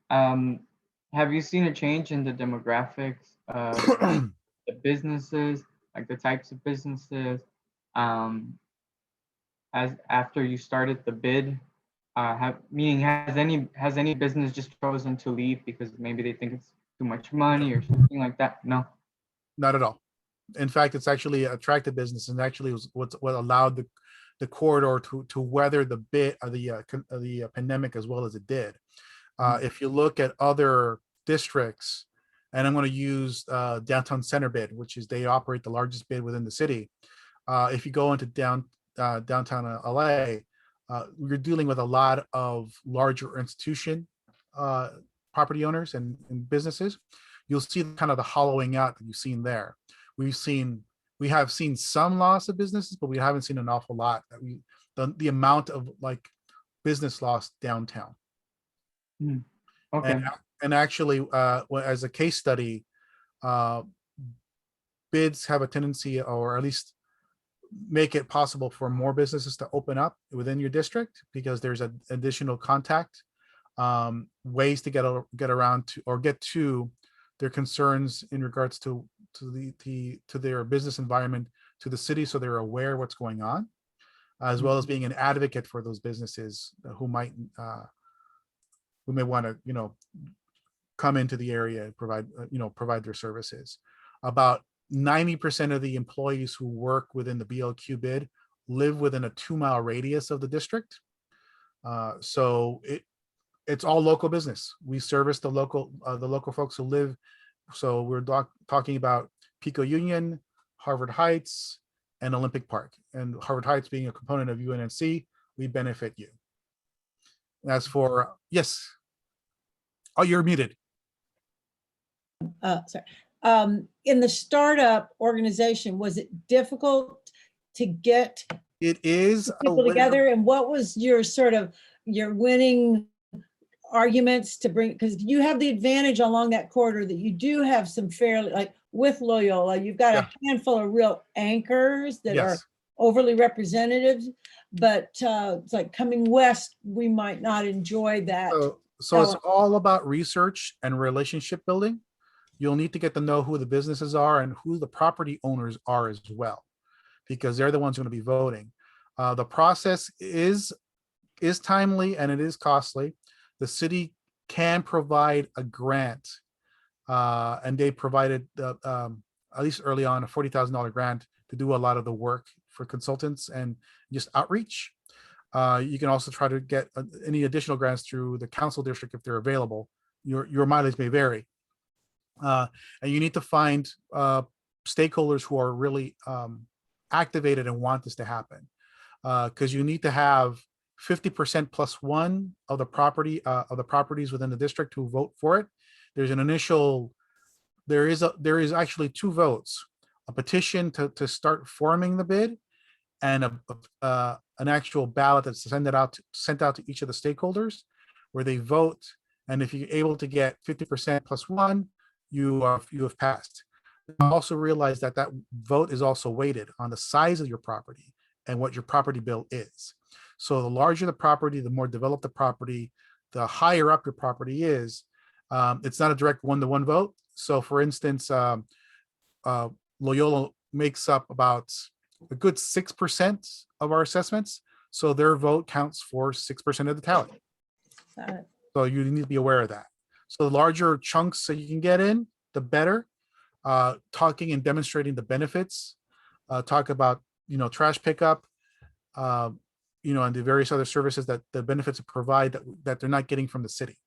have you seen a change in the demographics of the businesses, like the types of businesses, as after you started the bid? Meaning, has any business just chosen to leave because maybe they think it's too much money or something like that? No, not at all. In fact, it's actually attracted business, and actually was what allowed the corridor to weather the the pandemic as well as it did. If you look at other districts, and I'm going to use downtown center bid, which is they operate the largest bid within the city. If you go into downtown LA, we're dealing with a lot of larger institution property owners and businesses. you'll see kind of the hollowing out that you've seen there. We have seen some loss of businesses, but we haven't seen an awful lot. The amount of like business loss downtown. Okay. And actually, as a case study, bids have a tendency, or at least make it possible for more businesses to open up within your district because there's an additional contact, ways to get around to or get to their concerns in regards to their business environment, to the city, so they're aware what's going on, as well as being an advocate for those businesses who may want to come into the area and provide their services. About 90% of the employees who work within the BLQ bid live within a 2-mile radius of the district. So it's all local business. We service the local folks who live. So we're talking about Pico Union, Harvard Heights, and Olympic Park. And Harvard Heights being a component of UNNC, we benefit you. As for, yes. Oh, you're muted. Sorry. In the startup organization, was it difficult to get It is people together? And what was your your winning arguments to bring, because you have the advantage along that corridor that you do have some fairly, like with Loyola, you've got a handful of real anchors that are overly representative, but it's like coming west, we might not enjoy that. So it's all about research and relationship building. You'll need to get to know who the businesses are and who the property owners are as well, because they're the ones going to be voting. The process is timely and it is costly. The city can provide a grant, and they provided, at least early on, a $40,000 grant to do a lot of the work for consultants and just outreach. You can also try to get any additional grants through the council district if they're available. Your mileage may vary. And you need to find stakeholders who are really activated and want this to happen, because you need to have 50% plus one of the properties within the district who vote for it. There's an initial, there is actually 2 votes: a petition to start forming the bid, and an actual ballot that's sent out to each of the stakeholders, where they vote. And if you're able to get 50% plus one, you have passed. Also realize that vote is also weighted on the size of your property and what your property bill is. So the larger the property, the more developed the property, the higher up your property is. It's not a direct 1-to-1 vote. So for instance, Loyola makes up about a good 6% of our assessments. So their vote counts for 6% of the tally. So you need to be aware of that. So the larger chunks that you can get in, the better. Talking and demonstrating the benefits. Talk about, trash pickup, and the various other services that the benefits provide that they're not getting from the city.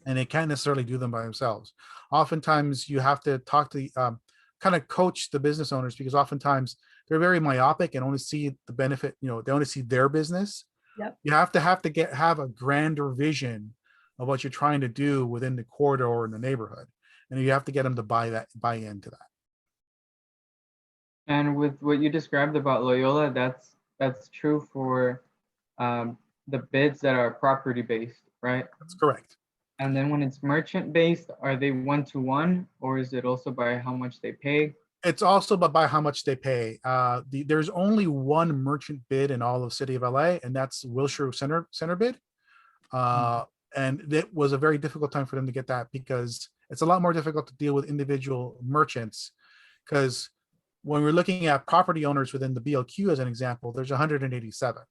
And they can't necessarily do them by themselves. Oftentimes you have to talk to kind of coach the business owners, because oftentimes they're very myopic and only see the benefit, they only see their business. Yep. You have to have a grander vision of what you're trying to do within the corridor or in the neighborhood. And you have to get them to buy into that. And with what you described about Loyola, that's true for the bids that are property based, right? That's correct. And then when it's merchant based, are they 1-to-1, or is it also by how much they pay? It's also by how much they pay. There's only one merchant bid in all of the city of LA, and that's Wilshire Center bid. And it was a very difficult time for them to get that, because it's a lot more difficult to deal with individual merchants. Because when we're looking at property owners within the BLQ, as an example, there's 187.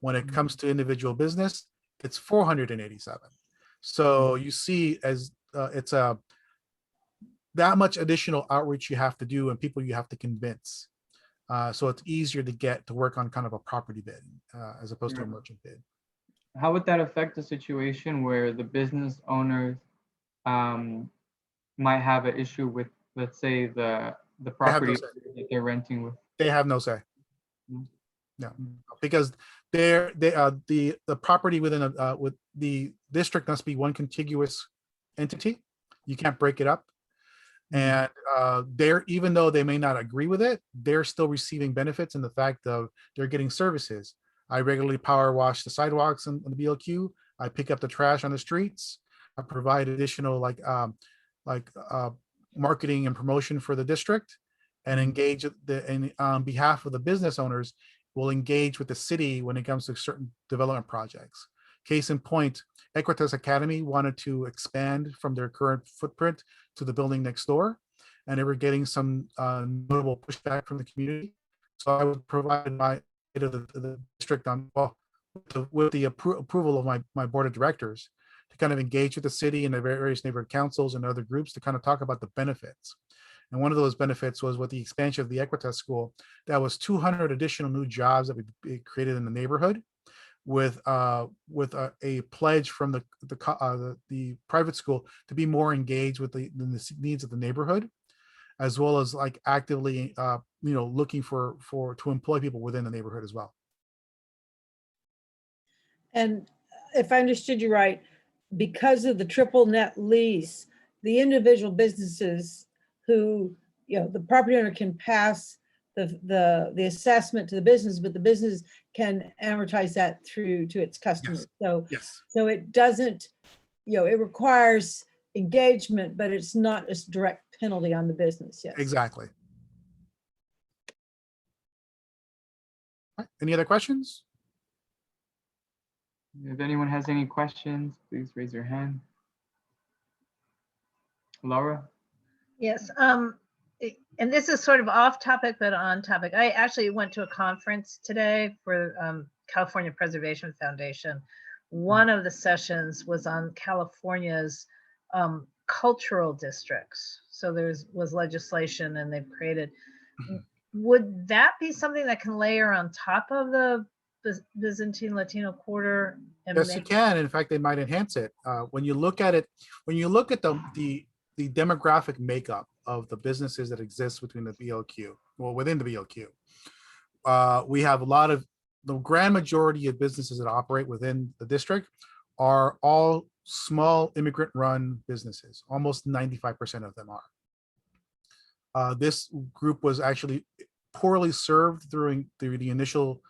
When it comes to individual business, it's 487. So you see, as it's that much additional outreach you have to do and people you have to convince. So it's easier to get to work on kind of a property bid as opposed to a merchant bid. How would that affect the situation where the business owners might have an issue with, let's say, the property that they're renting with? They have no say. No, because the property within with the district must be one contiguous entity. You can't break it up. And they're, even though they may not agree with it, they're still receiving benefits in the fact of they're getting services. I regularly power wash the sidewalks on the BLQ. I pick up the trash on the streets. I provide additional like marketing and promotion for the district, and engage and on behalf of the business owners, will engage with the city when it comes to certain development projects. Case in point, Equitas Academy wanted to expand from their current footprint to the building next door, and they were getting some notable pushback from the community. So I would provide the district on, well, with the approval of my board of directors, to kind of engage with the city and the various neighborhood councils and other groups to kind of talk about the benefits. And one of those benefits was with the expansion of the Equitas School, that was 200 additional new jobs that we created in the neighborhood, with a pledge from the private school to be more engaged with the needs of the neighborhood, as well as like actively looking to employ people within the neighborhood as well. And if I understood you right, because of the triple net lease, the individual businesses who, the property owner can pass the assessment to the business, but the business can amortize that through to its customers. Yes. So it doesn't, it requires engagement, but it's not a direct penalty on the business. Yes. Exactly. All right, any other questions? If anyone has any questions, please raise your hand. Laura? Yes. And this is sort of off topic, but on topic. I actually went to a conference today for California Preservation Foundation. One of the sessions was on California's cultural districts. So was legislation, and they've created. Would that be something that can layer on top of the Byzantine Latino Quarter? Yes, you can. In fact, they might enhance it. When you look at it, when you look at the demographic makeup of the businesses that exist within the BLQ, within the BLQ, we have the grand majority of businesses that operate within the district are all small immigrant-run businesses. Almost 95% of them are. This group was actually poorly served through the initial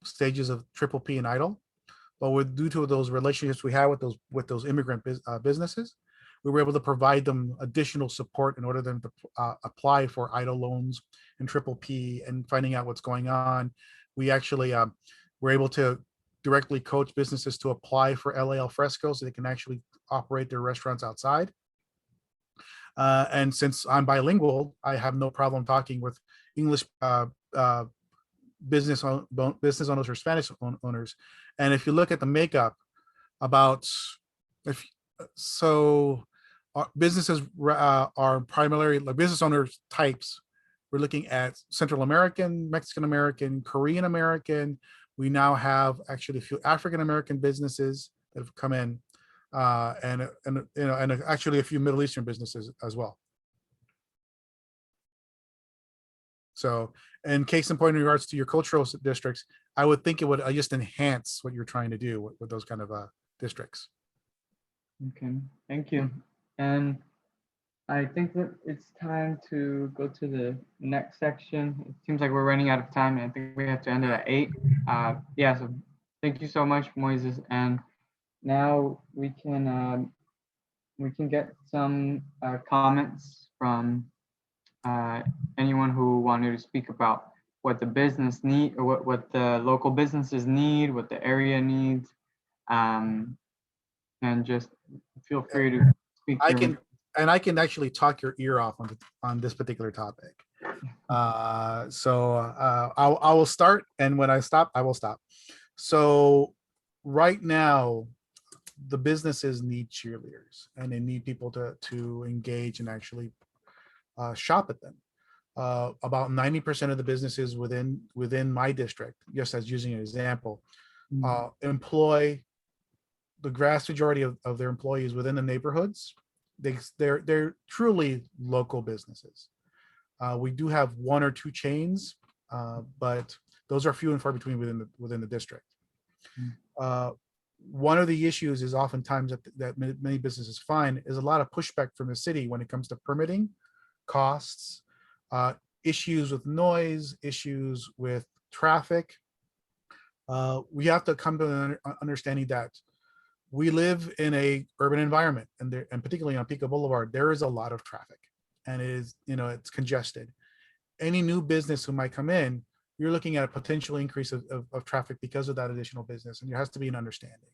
stages of Triple P and Idle, but due to those relationships we had with those immigrant businesses, we were able to provide them additional support in order for them to apply for Idle loans and Triple P and finding out what's going on. We actually were able to directly coach businesses to apply for LA al fresco so they can actually operate their restaurants outside. And since I'm bilingual, I have no problem talking with English business owners or Spanish owners. And if you look at the makeup, businesses are primarily like business owners types. We're looking at Central American, Mexican American, Korean American. We now have actually a few African American businesses that have come in, and actually a few Middle Eastern businesses as well. So, in case in point in regards to your cultural districts, I would think it would just enhance what you're trying to do with those kind of districts. Okay, thank you. And I think that it's time to go to the next section. It seems like we're running out of time, and I think we have to end it at 8. Yeah, so thank you so much, Moises. And now we can get some comments from anyone who wanted to speak about what the business need, or what the local businesses need, what the area needs, and just feel free to speak. I can actually talk your ear off on this particular topic. So I will start, and when I stop, I will stop. So right now, the businesses need cheerleaders, and they need people to engage and actually shop at them. About 90% of the businesses within my district, just as using an example, employ the vast majority of their employees within the neighborhoods. They're truly local businesses. We do have 1 or 2 chains, but those are few and far between within the district. one of the issues is oftentimes that many businesses find is a lot of pushback from the city when it comes to permitting, costs, issues with noise, issues with traffic. We have to come to an understanding that we live in a urban environment, and particularly on Pico Boulevard, there is a lot of traffic, and it is, it's congested. Any new business who might come in, you're looking at a potential increase of traffic because of that additional business, and there has to be an understanding.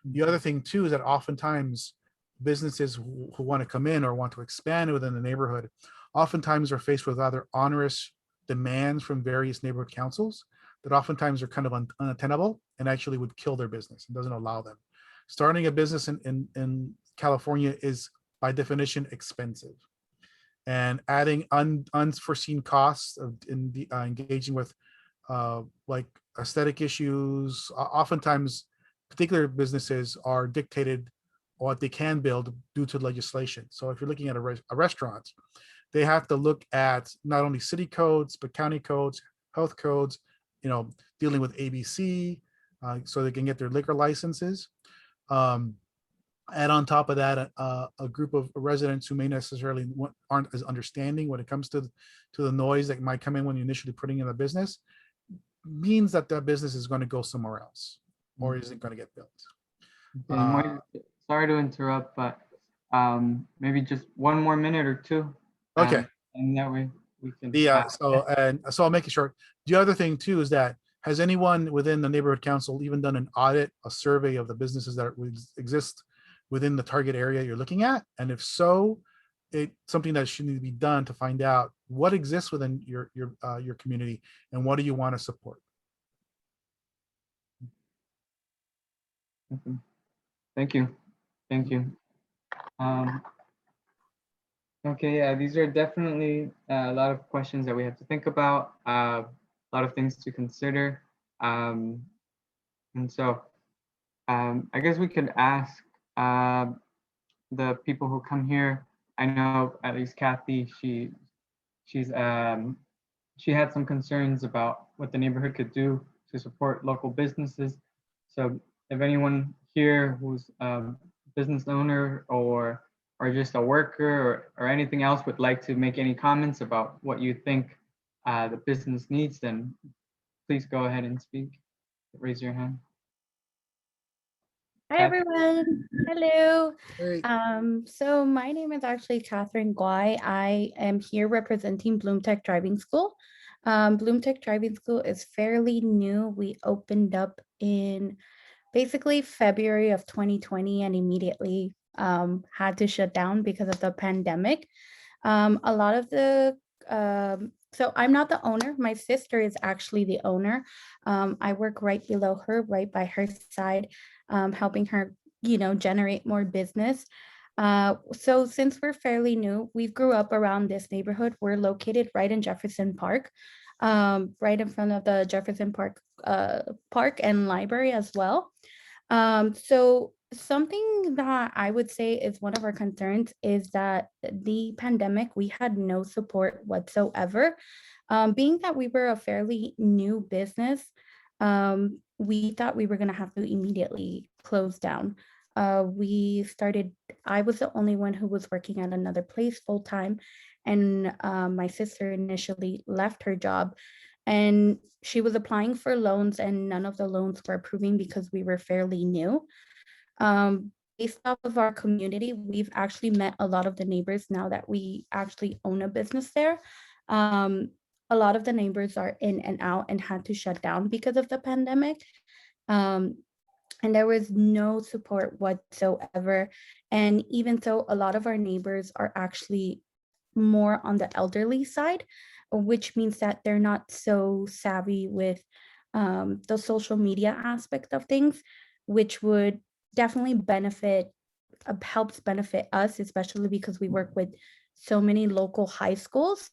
The other thing too is that oftentimes businesses who want to come in or want to expand within the neighborhood, oftentimes are faced with other onerous demands from various neighborhood councils that oftentimes are kind of unattainable and actually would kill their business and doesn't allow them. Starting a business in California is by definition expensive, and adding unforeseen costs of engaging with like aesthetic issues. Oftentimes, particular businesses are dictated what they can build due to legislation. So if you're looking at a restaurant, they have to look at not only city codes, but county codes, health codes, dealing with ABC, so they can get their liquor licenses. Add on top of that, a group of residents who may necessarily aren't as understanding when it comes to the noise that might come in when you're initially putting in a business, means that business is going to go somewhere else or isn't going to get built. Sorry to interrupt, but maybe just one more minute or two. Okay. And that way we can. Yeah. So I'll make it short. The other thing too is that, has anyone within the neighborhood council even done an audit, a survey of the businesses that exist within the target area you're looking at? And if so, it's something that should need to be done to find out what exists within your community and what do you want to support. Thank you. Okay, yeah, these are definitely a lot of questions that we have to think about, a lot of things to consider. And so I guess we could ask the people who come here. I know at least Kathy, she had some concerns about what the neighborhood could do to support local businesses. So if anyone here who's a business owner or just a worker or anything else would like to make any comments about what you think the business needs, then please go ahead and speak. Raise your hand. Hi everyone. Hello. Hey. So my name is actually Catherine Guai. I am here representing Bloom Tech Driving School. Bloom Tech Driving School is fairly new. We opened up in basically February of 2020 and immediately had to shut down because of the pandemic. A lot of the so I'm not the owner. My sister is actually the owner. I work right below her, right by her side, helping her, generate more business. So since we're fairly new, we grew up around this neighborhood. We're located right in Jefferson Park, right in front of the Jefferson Park and library as well. So something that I would say is one of our concerns is that the pandemic, we had no support whatsoever. Being that we were a fairly new business, we thought we were going to have to immediately close down. I was the only one who was working at another place full time. And my sister initially left her job and she was applying for loans and none of the loans were approving because we were fairly new. Based off of our community, we've actually met a lot of the neighbors now that we actually own a business there. A lot of the neighbors are in and out and had to shut down because of the pandemic. And there was no support whatsoever. And even so, a lot of our neighbors are actually more on the elderly side, which means that they're not so savvy with the social media aspect of things, which would definitely helps benefit us, especially because we work with so many local high schools.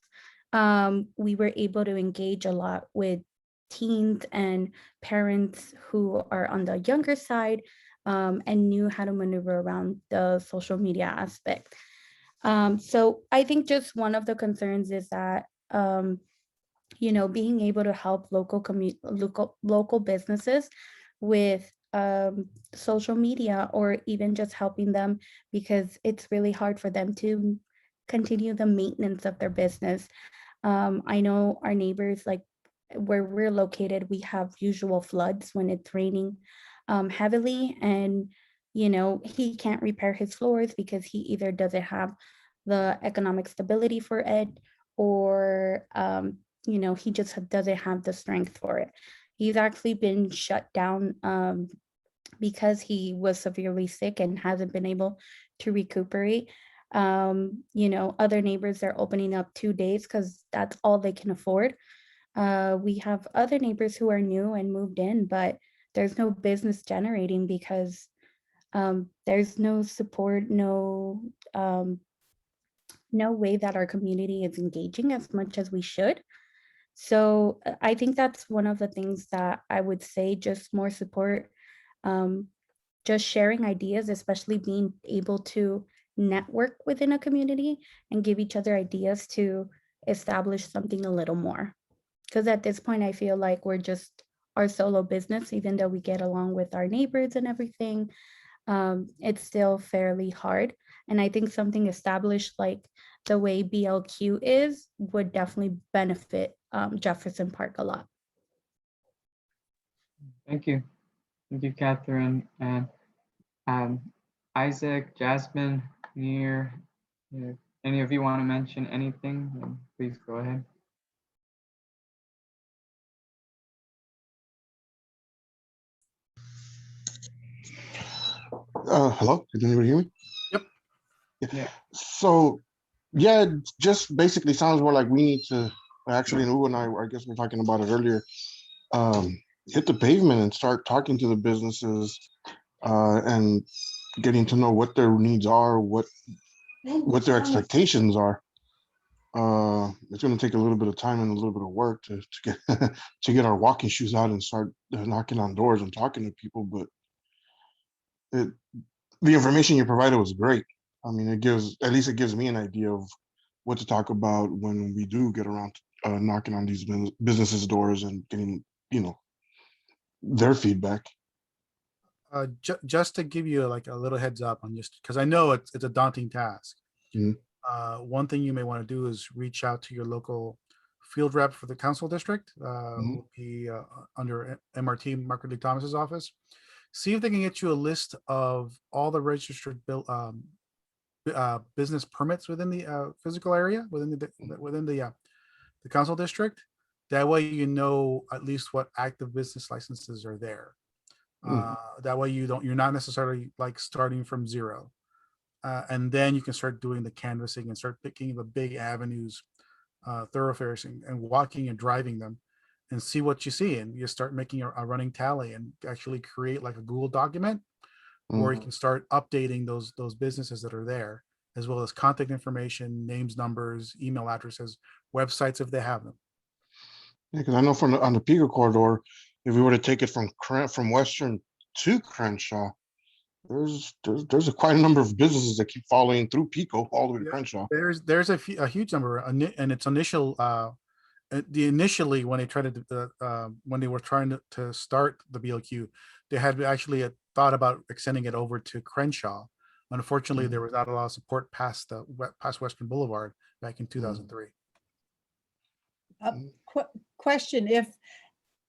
We were able to engage a lot with teens and parents who are on the younger side and knew how to maneuver around the social media aspect. So I think just one of the concerns is that, being able to help local businesses with social media, or even just helping them because it's really hard for them to continue the maintenance of their business. I know our neighbors, like where we're located, we have usual floods when it's raining heavily, and he can't repair his floors because he either doesn't have the economic stability for it, or he just doesn't have the strength for it. He's actually been shut down because he was severely sick and hasn't been able to recuperate. Other neighbors are opening up 2 days because that's all they can afford. We have other neighbors who are new and moved in, but there's no business generating because there's no support, no way that our community is engaging as much as we should. So I think that's one of the things that I would say, just more support, um, just sharing ideas, especially being able to network within a community and give each other ideas to establish something a little more. Because at this point, I feel like we're just our solo business, even though we get along with our neighbors and everything. It's still fairly hard. And I think something established like the way BLQ is would definitely benefit Jefferson Park a lot. Thank you. Thank you, Catherine. And Isaac, Jasmine, Neer, if any of you want to mention anything, then please go ahead. Hello, can anybody hear me? Yep. Yeah. So, yeah, it just basically sounds more like we need to actually, and Uwe and I guess we were talking about it earlier, hit the pavement and start talking to the businesses and getting to know what their needs are, what their expectations are. It's going to take a little bit of time and a little bit of work to get to get our walking shoes out and start knocking on doors and talking to people, but the information you provided was great. I mean, it gives me an idea of what to talk about when we do get around to knocking on these businesses' doors and getting, their feedback. Just to give you like a little heads up on, just because I know it's a daunting task. Mhm. One thing you may want to do is reach out to your local field rep for the council district. Will be under MRT, Margaret Lee Thomas's office. See if they can get you a list of all the registered business permits within the physical area, within the council district. That way, at least what active business licenses are there. That way you're not necessarily like starting from zero. And then you can start doing the canvassing and start picking the big avenues, thoroughfares, and walking and driving them and see what you see. And you start making a running tally and actually create like a Google document where you can start updating those businesses that are there, as well as contact information, names, numbers, email addresses, websites if they have them. Yeah, because I know on the Pico corridor, if we were to take it from Western to Crenshaw, there's quite a number of businesses that keep following through Pico all the way to Crenshaw. There's a huge number, and its initially when they tried to when they were trying to start the BLQ, they had actually thought about extending it over to Crenshaw. Unfortunately, there was not a lot of support past Western Boulevard back in 2003. Question: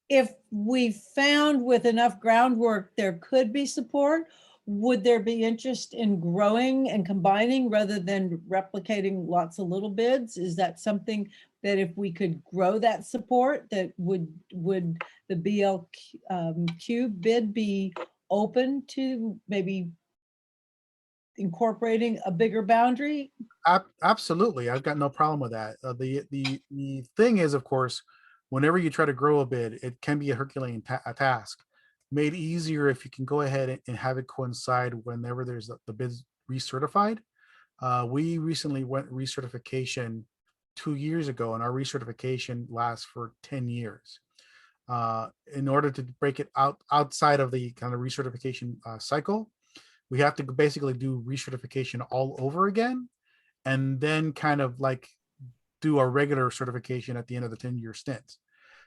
If we found with enough groundwork there could be support, would there be interest in growing and combining rather than replicating lots of little bids? Is that something that if we could grow that support, that would the BLQ bid be open to maybe incorporating a bigger boundary? Absolutely, I've got no problem with that. The thing is, of course, whenever you try to grow a bid, it can be a Herculean task. Made easier if you can go ahead and have it coincide whenever there's the bids recertified. We recently went recertification 2 years ago, and our recertification lasts for 10 years. In order to break it outside of the kind of recertification cycle, we have to basically do recertification all over again, and then kind of like do a regular certification at the end of the 10-year stint.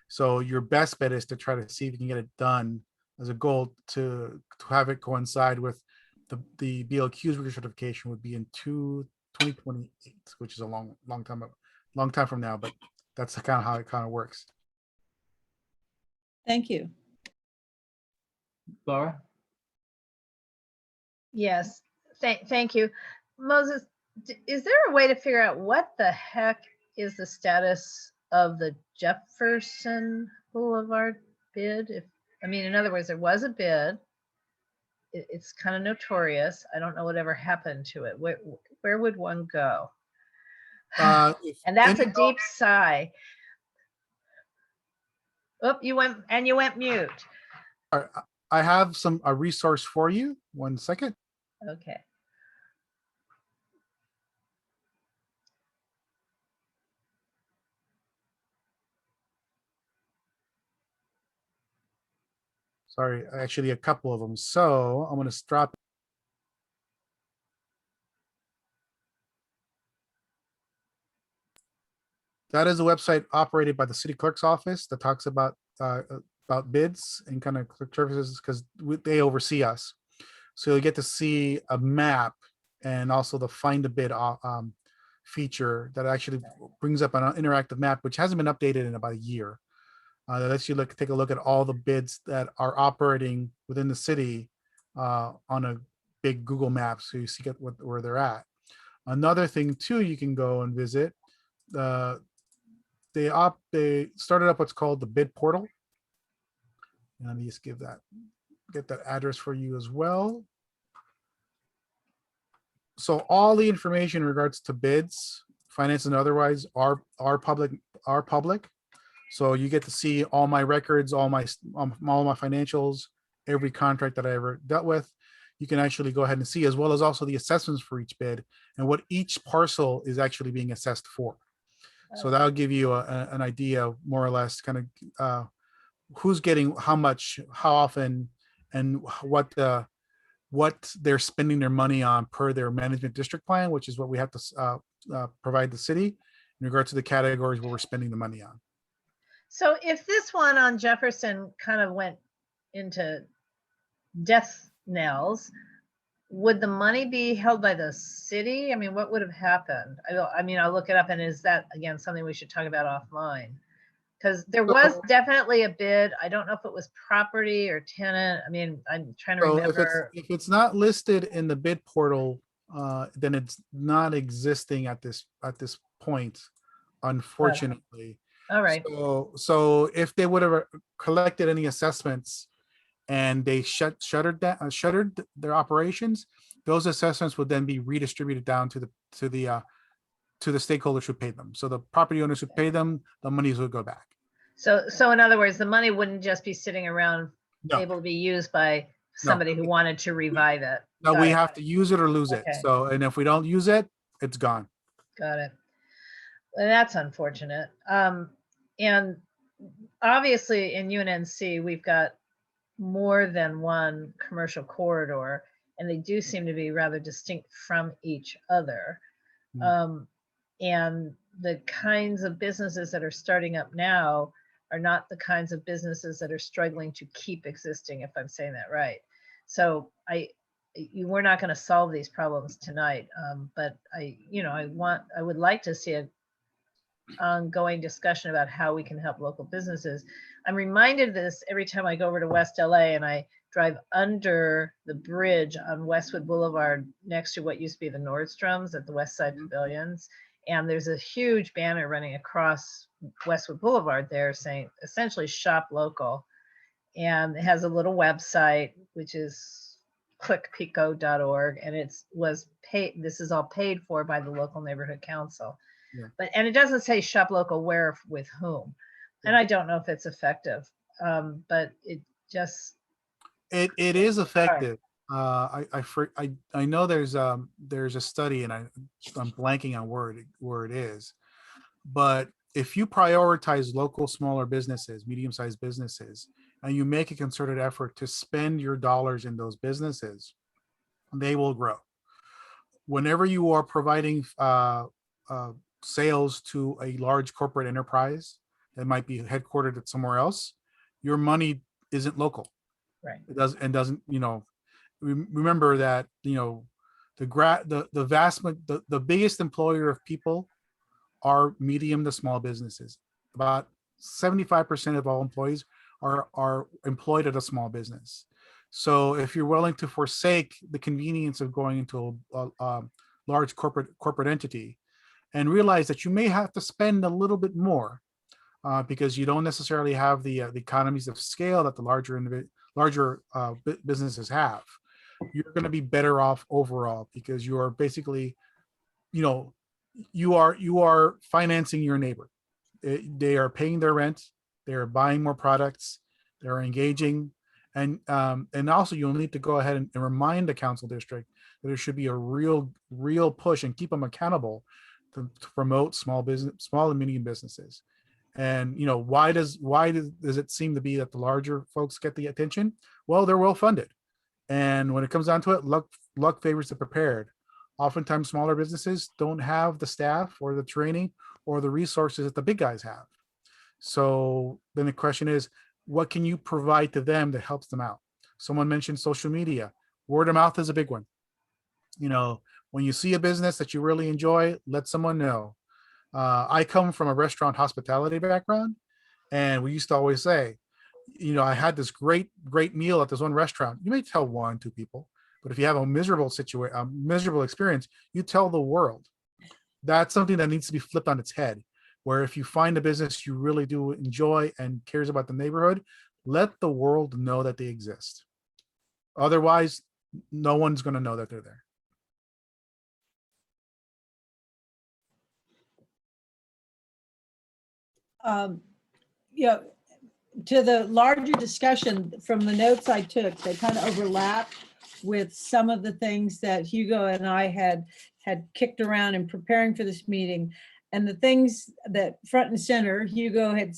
So your best bet is to try to see if you can get it done as a goal to have it coincide with the BLQ's certification would be in 2028, which is a long time from now, but that's kind of how it kind of works. Thank you. Laura? Yes, thank you. Moses, is there a way to figure out what the heck is the status of the Jefferson Boulevard bid? In other words, there was a bid. It's kind of notorious. I don't know whatever happened to it. Where would one go? If And that's a any- deep sigh. Oh, you went mute. I have a resource for you. 1 second. Okay. Sorry, actually a couple of them. So I'm going to drop. That is a website operated by the city clerk's office that talks about bids and kind of clerk services because they oversee us. So you'll get to see a map and also the find a bid feature that actually brings up an interactive map, which hasn't been updated in about a year. That lets you take a look at all the bids that are operating within the city on a big Google map, so you see where they're at. Another thing too, you can go and visit. They started up what's called the bid portal. And let me just get that address for you as well. So all the information in regards to bids, finance and otherwise are public. So you get to see all my records, all my financials, every contract that I ever dealt with. You can actually go ahead and see, as well as also the assessments for each bid and what each parcel is actually being assessed for. So that'll give you an idea, more or less, kind of who's getting how much, how often, and what they're spending their money on per their management district plan, which is what we have to provide the city in regards to the categories where we're spending the money on. So if this one on Jefferson kind of went into death knells, would the money be held by the city? What would have happened? I'll look it up. And is that, again, something we should talk about offline? Because there was definitely a bid. I don't know if it was property or tenant. I'm trying to remember. If it's not listed in the bid portal, then it's not existing at this point, unfortunately. All right. So if they would have collected any assessments and they shuttered their operations, those assessments would then be redistributed down to the stakeholders who paid them. So the property owners who paid them, the monies would go back. So in other words, the money wouldn't just be sitting around able to be used by somebody who wanted to revive it. No, we have to use it or lose it. So, and if we don't use it, it's gone. Got it. Well, that's unfortunate. And obviously in UNNC, we've got more than one commercial corridor, and they do seem to be rather distinct from each other. And the kinds of businesses that are starting up now are not the kinds of businesses that are struggling to keep existing, if I'm saying that right. So we're not going to solve these problems tonight, but I would like to see an ongoing discussion about how we can help local businesses. I'm reminded of this every time I go over to West LA and I drive under the bridge on Westwood Boulevard next to what used to be the Nordstroms at the West Side Pavilions. And there's a huge banner running across Westwood Boulevard there saying essentially shop local. And it has a little website, which is clickpico.org. And this is all paid for by the local neighborhood council. Yeah. And it doesn't say shop local where with whom. And I don't know if it's effective, but it just. It is effective. I know there's a study, and I'm blanking on where it is, but if you prioritize local smaller businesses, medium-sized businesses, and you make a concerted effort to spend your dollars in those businesses, they will grow. Whenever you are providing sales to a large corporate enterprise that might be headquartered at somewhere else, your money isn't local. Right. It does and doesn't, remember that, the the biggest employer of people are medium to small businesses. About 75% of all employees are employed at a small business. So if you're willing to forsake the convenience of going into a large corporate entity and realize that you may have to spend a little bit more because you don't necessarily have the economies of scale that the larger businesses have, you're going to be better off overall because you are basically, you know, you are financing your neighbor. They are paying their rent, they are buying more products, they're engaging, and also you'll need to go ahead and remind the council district that there should be a real push and keep them accountable to promote small and medium businesses. And why does it seem to be that the larger folks get the attention? Well, they're well funded, and when it comes down to it, luck favors the prepared. Oftentimes, smaller businesses don't have the staff or the training or the resources that the big guys have. So then the question is, what can you provide to them that helps them out? Someone mentioned social media. Word of mouth is a big one. When you see a business that you really enjoy, let someone know. I come from a restaurant hospitality background, and we used to always say, I had this great meal at this one restaurant. You may tell 1-2 people, but if you have a miserable experience, you tell the world. That's something that needs to be flipped on its head, where if you find a business you really do enjoy and cares about the neighborhood, let the world know that they exist. Otherwise, no one's going to know that they're there. To the larger discussion from the notes I took, they kind of overlap with some of the things that Hugo and I had kicked around in preparing for this meeting. And the things that front and center, Hugo had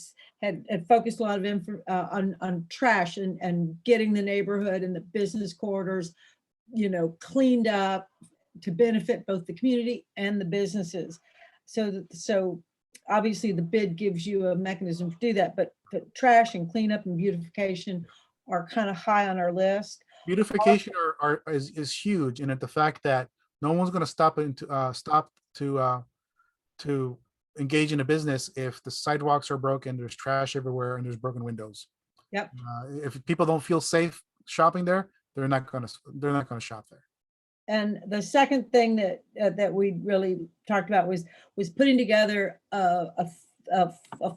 focused a lot of on trash and getting the neighborhood and the business corridors, cleaned up to benefit both the community and the businesses. So obviously the bid gives you a mechanism to do that, but trash and cleanup and beautification are kind of high on our list. Beautification is huge, and at the fact that no one's going to stop to engage in a business if the sidewalks are broken, there's trash everywhere, and there's broken windows. Yep. If people don't feel safe shopping there, they're not going to shop there. And the second thing that we really talked about was putting together a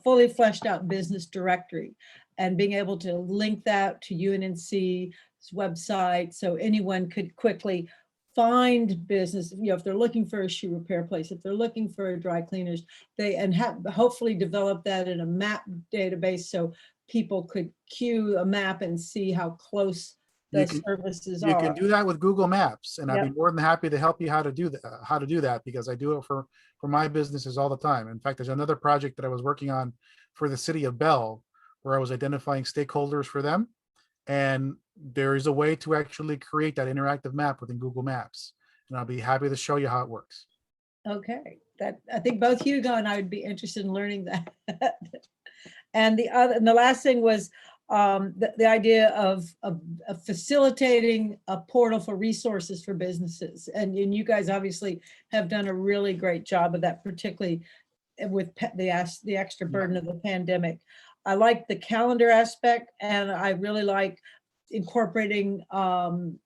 fully fleshed out business directory and being able to link that to UNNC's website so anyone could quickly find business, if they're looking for a shoe repair place, if they're looking for a dry cleaners, hopefully develop that in a map database so people could queue a map and see how close the services are. You can do that with Google Maps, and Yep. I'd be more than happy to help you how to do that because I do it for my businesses all the time. In fact, there's another project that I was working on for the city of Bell where I was identifying stakeholders for them, and there is a way to actually create that interactive map within Google Maps, and I'll be happy to show you how it works. Okay, I think both Hugo and I would be interested in learning that. And the last thing was the idea of facilitating a portal for resources for businesses. And you guys obviously have done a really great job of that, particularly with the extra burden of the pandemic. I like the calendar aspect, and I really like incorporating an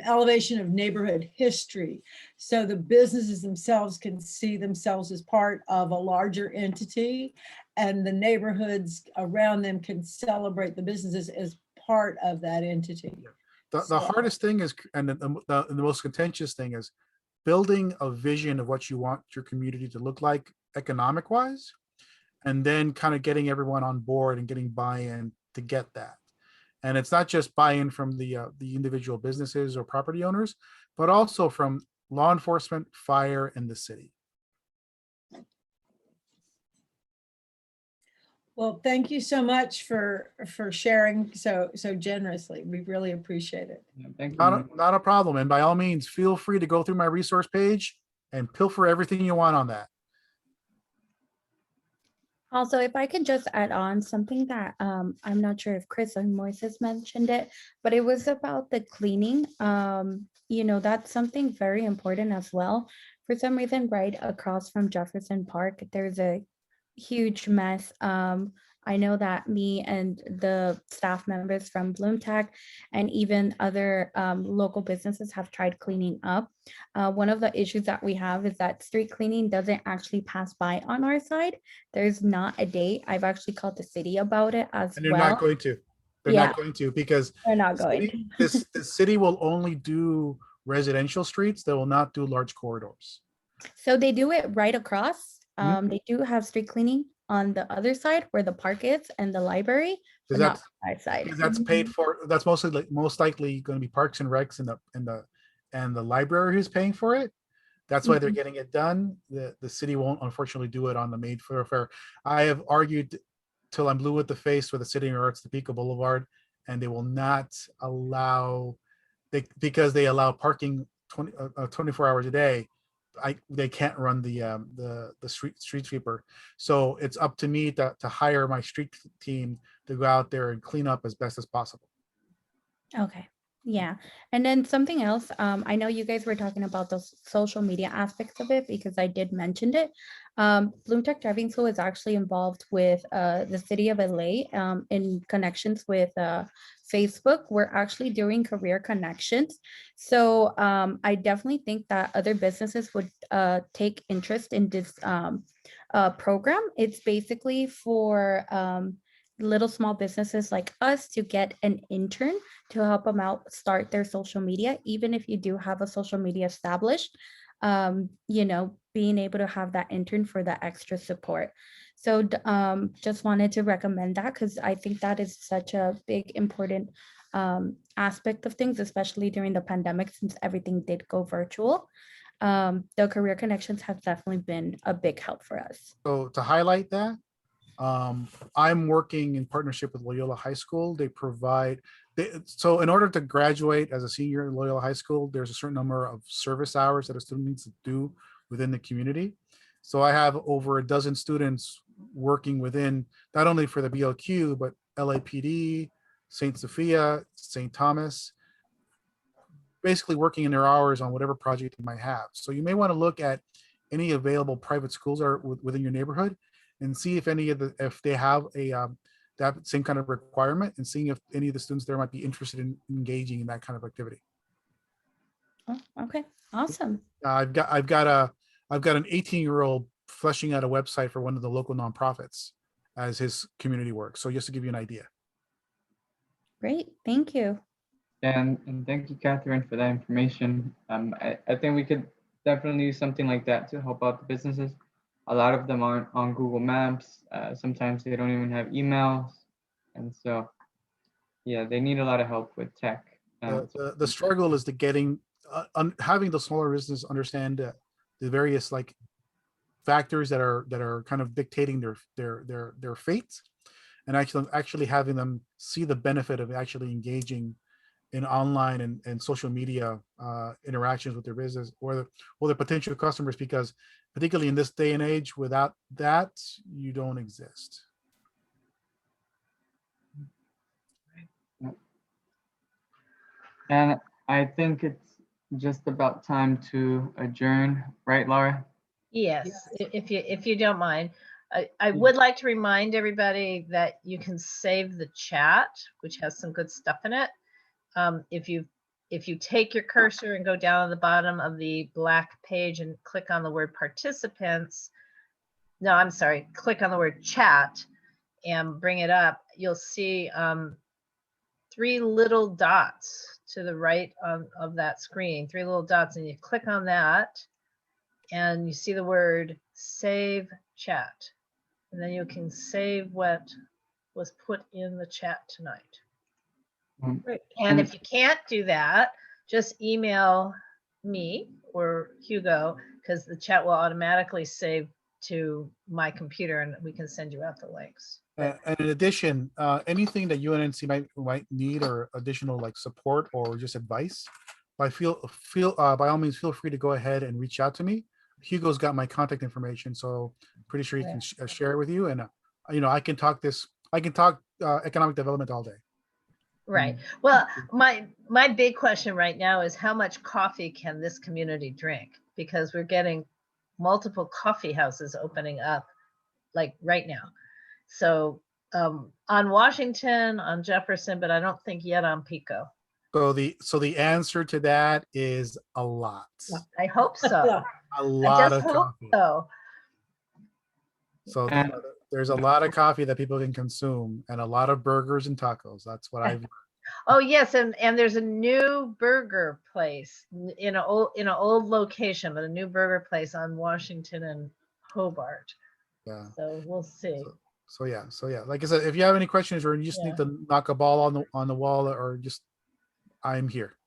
elevation of neighborhood history. So the businesses themselves can see themselves as part of a larger entity, and the neighborhoods around them can celebrate the businesses as part of that entity. The hardest thing is, and the most contentious thing is building a vision of what you want your community to look like economic wise, and then kind of getting everyone on board and getting buy-in to get that. And it's not just buy-in from the individual businesses or property owners, but also from law enforcement, fire, and the city. Well, thank you so much for sharing so generously. We really appreciate it. Yeah, thank you. Not a problem. And by all means, feel free to go through my resource page and pilfer everything you want on that. Also, if I could just add on something that I'm not sure if Chris or Moises mentioned it, but it was about the cleaning. That's something very important as well. For some reason, right across from Jefferson Park, there's a huge mess. I know that me and the staff members from BloomTech and even other local businesses have tried cleaning up. One of the issues that we have is that street cleaning doesn't actually pass by on our side. There's not a date. I've actually called the city about it as And they're well. not going to. They're Yeah. not going to because They're not the going city, to. the city will only do residential streets. They will not do large corridors. So they do it right across. Mhm. They do have street cleaning on the other side where the park is and the library, but Because not that's on our side. because that's paid for. That's most likely going to be Parks and Recs and the library who's paying for it. That's why they're Mhm. getting it done. The city won't unfortunately do it on the main thoroughfare. I have argued till I'm blue with the face with the city in regards to Pico Boulevard, and they will not allow because they allow parking 24 hours a day. They can't run the street sweeper. So it's up to me to hire my street team to go out there and clean up as best as possible. Okay. Yeah. And then something else, I know you guys were talking about those social media aspects of it because I did mention it. BloomTech Driving School is actually involved with the city of LA in connections with Facebook. We're actually doing career connections. So I definitely think that other businesses would take interest in this program. It's basically for little small businesses like us to get an intern to help them out start their social media, even if you do have a social media established, being able to have that intern for that extra support. So just wanted to recommend that because I think that is such a big, important aspect of things, especially during the pandemic, since everything did go virtual. The career connections have definitely been a big help for us. So to highlight that, I'm working in partnership with Loyola High School. So in order to graduate as a senior in Loyola High School, there's a certain number of service hours that a student needs to do within the community. So I have over a dozen students working within not only for the BLQ, but LAPD, St. Sophia, St. Thomas, basically working in their hours on whatever project you might have. So you may want to look at any available private schools are within your neighborhood and see if if they have that same kind of requirement and seeing if any of the students there might be interested in engaging in that kind of activity. Oh, okay, awesome. I've got an 18-year-old fleshing out a website for one of the local nonprofits as his community work. So just to give you an idea. Great, thank you. And thank you, Catherine, for that information. I think we could definitely use something like that to help out the businesses. A lot of them aren't on Google Maps. Sometimes they don't even have emails. And so, yeah, they need a lot of help with tech. The struggle is having the smaller business understand the various like factors that are kind of dictating their fate, and actually having them see the benefit of actually engaging in online and social media interactions with their business or the potential customers, because particularly in this day and age, without that, you don't exist. And I think it's just about time to adjourn, right, Laura? Yes, if you don't mind. I would like to remind everybody that you can save the chat, which has some good stuff in it. If you take your cursor and go down to the bottom of the black page and click on the word participants, no, I'm sorry, click on the word chat and bring it up, you'll see 3 little dots to the right of that screen, 3 little dots, and you click on that and you see the word save chat. And then you can save what was put in the chat tonight. And if you can't do that, just email me or Hugo, because the chat will automatically save to my computer and we can send you out the links. And in addition, anything that UNNC might need or additional like support or just advice, by all means feel free to go ahead and reach out to me. Hugo's got my contact information, so pretty sure he can share it with you, and I can talk economic development all day. Right. Well, my big question right now is how much coffee can this community drink? Because we're getting multiple coffee houses opening up like right now. So on Washington, on Jefferson, but I don't think yet on Pico. So the answer to that is a lot. I hope so. A I lot just of hope coffee. so. So And- there's a lot of coffee that people can consume, and a lot of burgers and tacos. That's what I've. Oh yes, and there's a new burger place in an old location, but a new burger place on Washington and Hobart. Yeah. So we'll see. So yeah. Like I said, if you have any questions or you just need to knock a ball on the wall, or just, I'm here.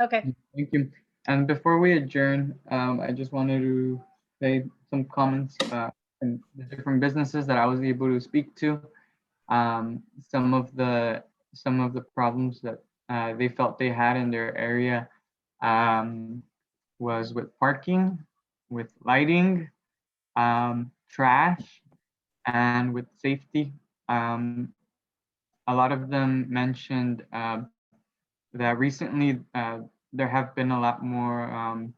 Okay. Thank you. And before we adjourn, I just wanted to say some comments in the different businesses that I was able to speak to. Some of the problems that they felt they had in their area was with parking, with lighting, trash, and with safety. A lot of them mentioned that recently there have been a lot more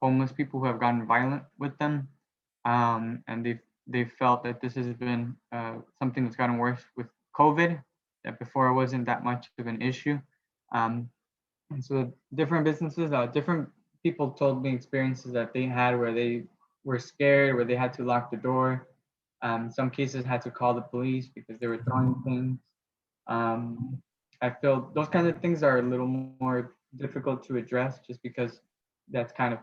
homeless people who have gotten violent with them, and they felt that this has been something that's gotten worse with COVID. That before it wasn't that much of an issue, and so different businesses, different people told me experiences that they had where they were scared, where they had to lock the door. Some cases had to call the police because they were throwing things. I feel those kinds of things are a little more difficult to address just because that's kind of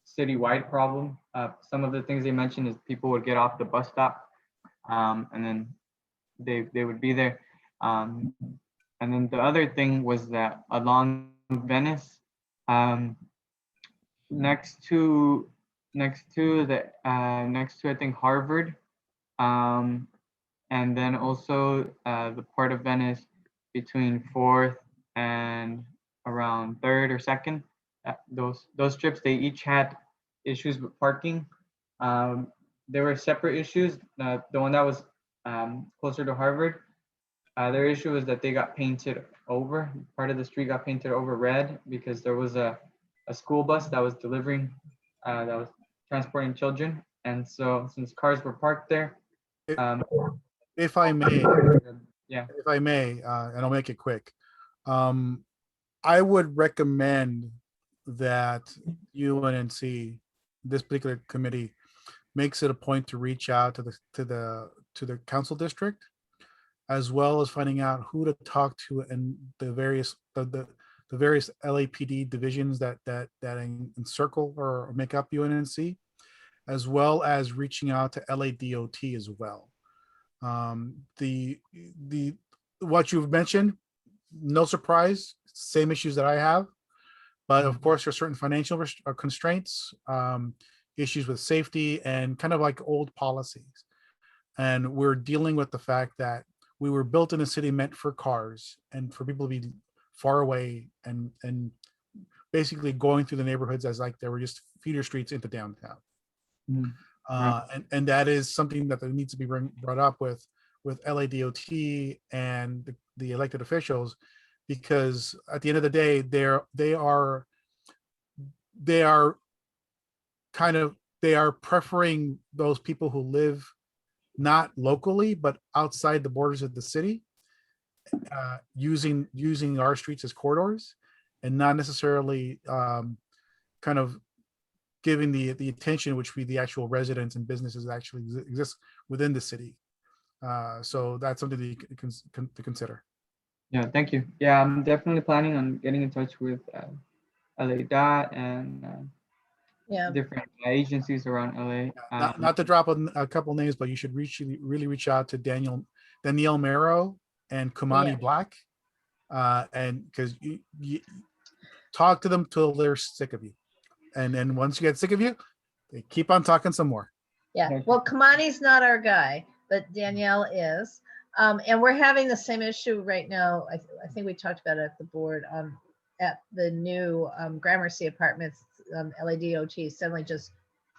citywide problem. Some of the things they mentioned is people would get off the bus stop and then they would be there. And then the other thing was that along Venice, next to I think Harvard, and then also the part of Venice between 4th and around 3rd or 2nd. Those strips, they each had issues with parking. There were separate issues. The one that was closer to Harvard, their issue was that they got painted over. Part of the street got painted over red because there was a school bus that was delivering, that was transporting children. And so since cars were parked there, If I may, yeah. and I'll make it quick. I would recommend that UNNC, this particular committee, makes it a point to reach out to the council district, as well as finding out who to talk to and the various LAPD divisions that encircle or make up UNNC, as well as reaching out to LADOT as well. The what you've mentioned, no surprise, same issues that I have, but of course there's certain financial constraints, issues with safety, and kind of like old policies. And we're dealing with the fact that we were built in a city meant for cars and for people to be far away and basically going through the neighborhoods as like they were just feeder streets into downtown. And that is something that needs to be brought up with LADOT and the elected officials, because at the end of the day, they are preferring those people who live not locally but outside the borders of the city, using our streets as corridors, and not necessarily kind of giving the attention which the actual residents and businesses actually exist within the city. So that's something that you can to consider. Yeah, thank you. Yeah, I'm definitely planning on getting in touch with LA and different agencies around LA. Not to drop a couple names, but you should really reach out to Danielle Mero and Kumani Black, and because you talk to them till they're sick of you, and then once you get sick of you, they keep on talking some more. Yeah, well, Kamani's not our guy, but Danielle is. And we're having the same issue right now. I think we talked about it at the board at the new Gramercy Apartments. LADOT suddenly just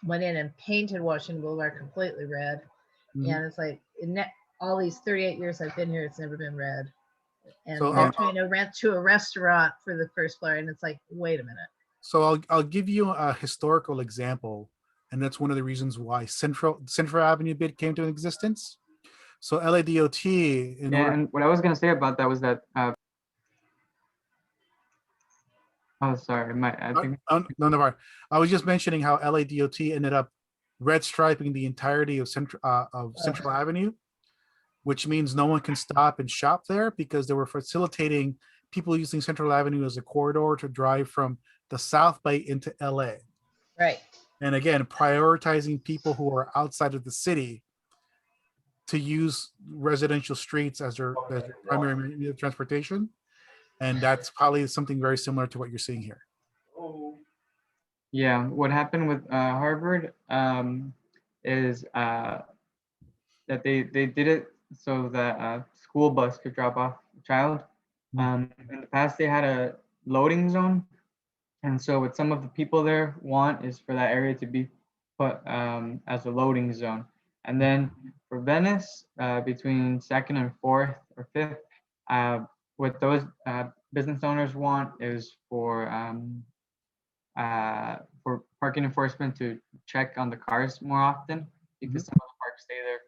went in and painted Washington Boulevard completely red. And it's like, all these 38 years I've been here, it's never been red. And So they're trying to rent to a restaurant for the first floor, and it's like, wait a minute. So I'll give you a historical example, and that's one of the reasons why Central Avenue bid came to existence. So LADOT, in Yeah, order, and what I was gonna say about that was that, oh, sorry, I think, none of our, I was just mentioning how LADOT ended up red striping the entirety of Central Avenue, which means no one can stop and shop there because they were facilitating people using Central Avenue as a corridor to drive from the South Bay into LA. Right. And again, prioritizing people who are outside of the city to use residential streets as their primary means of transportation. And that's probably something very similar to what you're seeing here. yeah, what happened with Harvard is that they did it so that a school bus could drop off a child. In the past, they had a loading zone. And so what some of the people there want is for that area to be put as a loading zone. And then for Venice, between 2nd and 4th or 5th, what those business owners want is for parking enforcement to check on the cars more often, because some of the parks stay there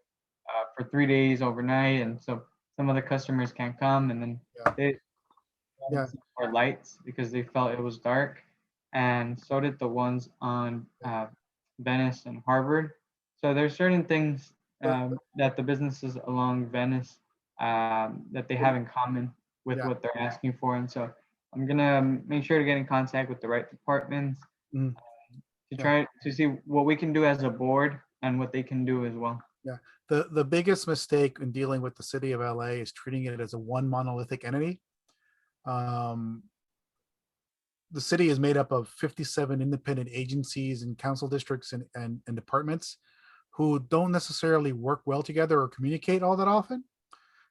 for 3 days overnight, and so some of the customers can't come, and then they wanted some more lights because they felt it was dark, and so did the ones on Venice and Harvard. So there's certain things that the businesses along Venice that they have in common with what they're asking for, and so I'm gonna make sure to get in contact with the right departments to try to see what we can do as a board and what they can do as well. Yeah, the biggest mistake in dealing with the city of LA is treating it as a one monolithic entity. The city is made up of 57 independent agencies and council districts and departments who don't necessarily work well together or communicate all that often.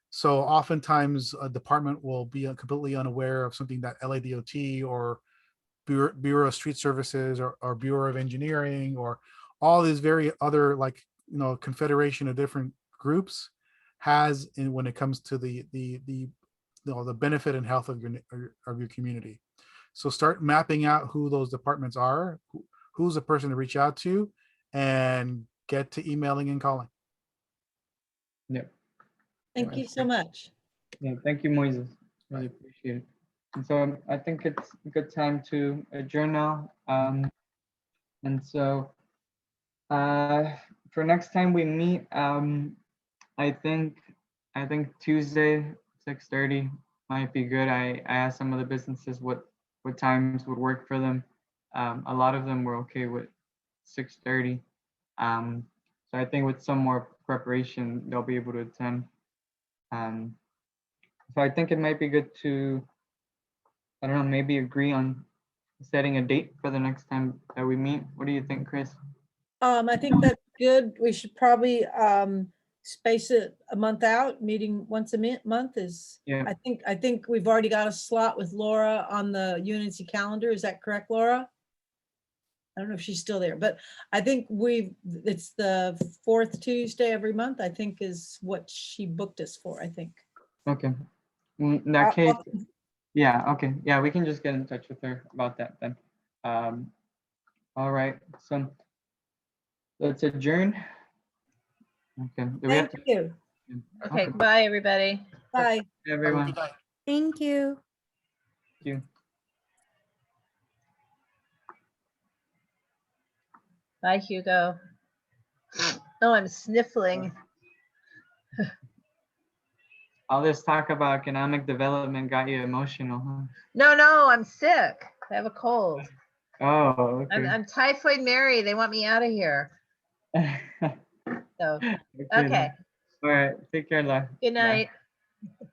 So oftentimes a department will be completely unaware of something that LADOT or Bureau of Street Services or Bureau of Engineering or all these very other, like, confederation of different groups has in when it comes to the benefit and health of your community. So start mapping out who those departments are, who's the person to reach out to, and get to emailing and calling. Yep. Thank you so much. Yeah, thank you, Moises. Really appreciate it. And so I think it's a good time to adjourn now. And so for next time we meet, I think Tuesday 6:30 might be good. I asked some of the businesses what times would work for them. A lot of them were okay with 6:30. So I think with some more preparation, they'll be able to attend. So I think it might be good to, I don't know, maybe agree on setting a date for the next time that we meet. What do you think, Chris? I think that's good. We should probably space it a month out. Meeting once a month is, Yeah. I think we've already got a slot with Laura on the UNNC calendar. Is that correct, Laura? I don't know if she's still there, but I think it's the 4th Tuesday every month, I think is what she booked us for, I think. Okay. In that case, yeah, okay. Yeah, we can just get in touch with her about that then. All right, so let's adjourn. Okay. Do we have Thank you. Okay, bye, everybody. Bye. everyone? Thank you. Thank you. Bye, Hugo. Oh, I'm sniffling. All this talk about economic development got you emotional, huh? No, I'm sick. I have a cold. Oh, okay. I'm Typhoid Mary. They want me out of here. So, okay. All right. Take care, love. Good night. Bye.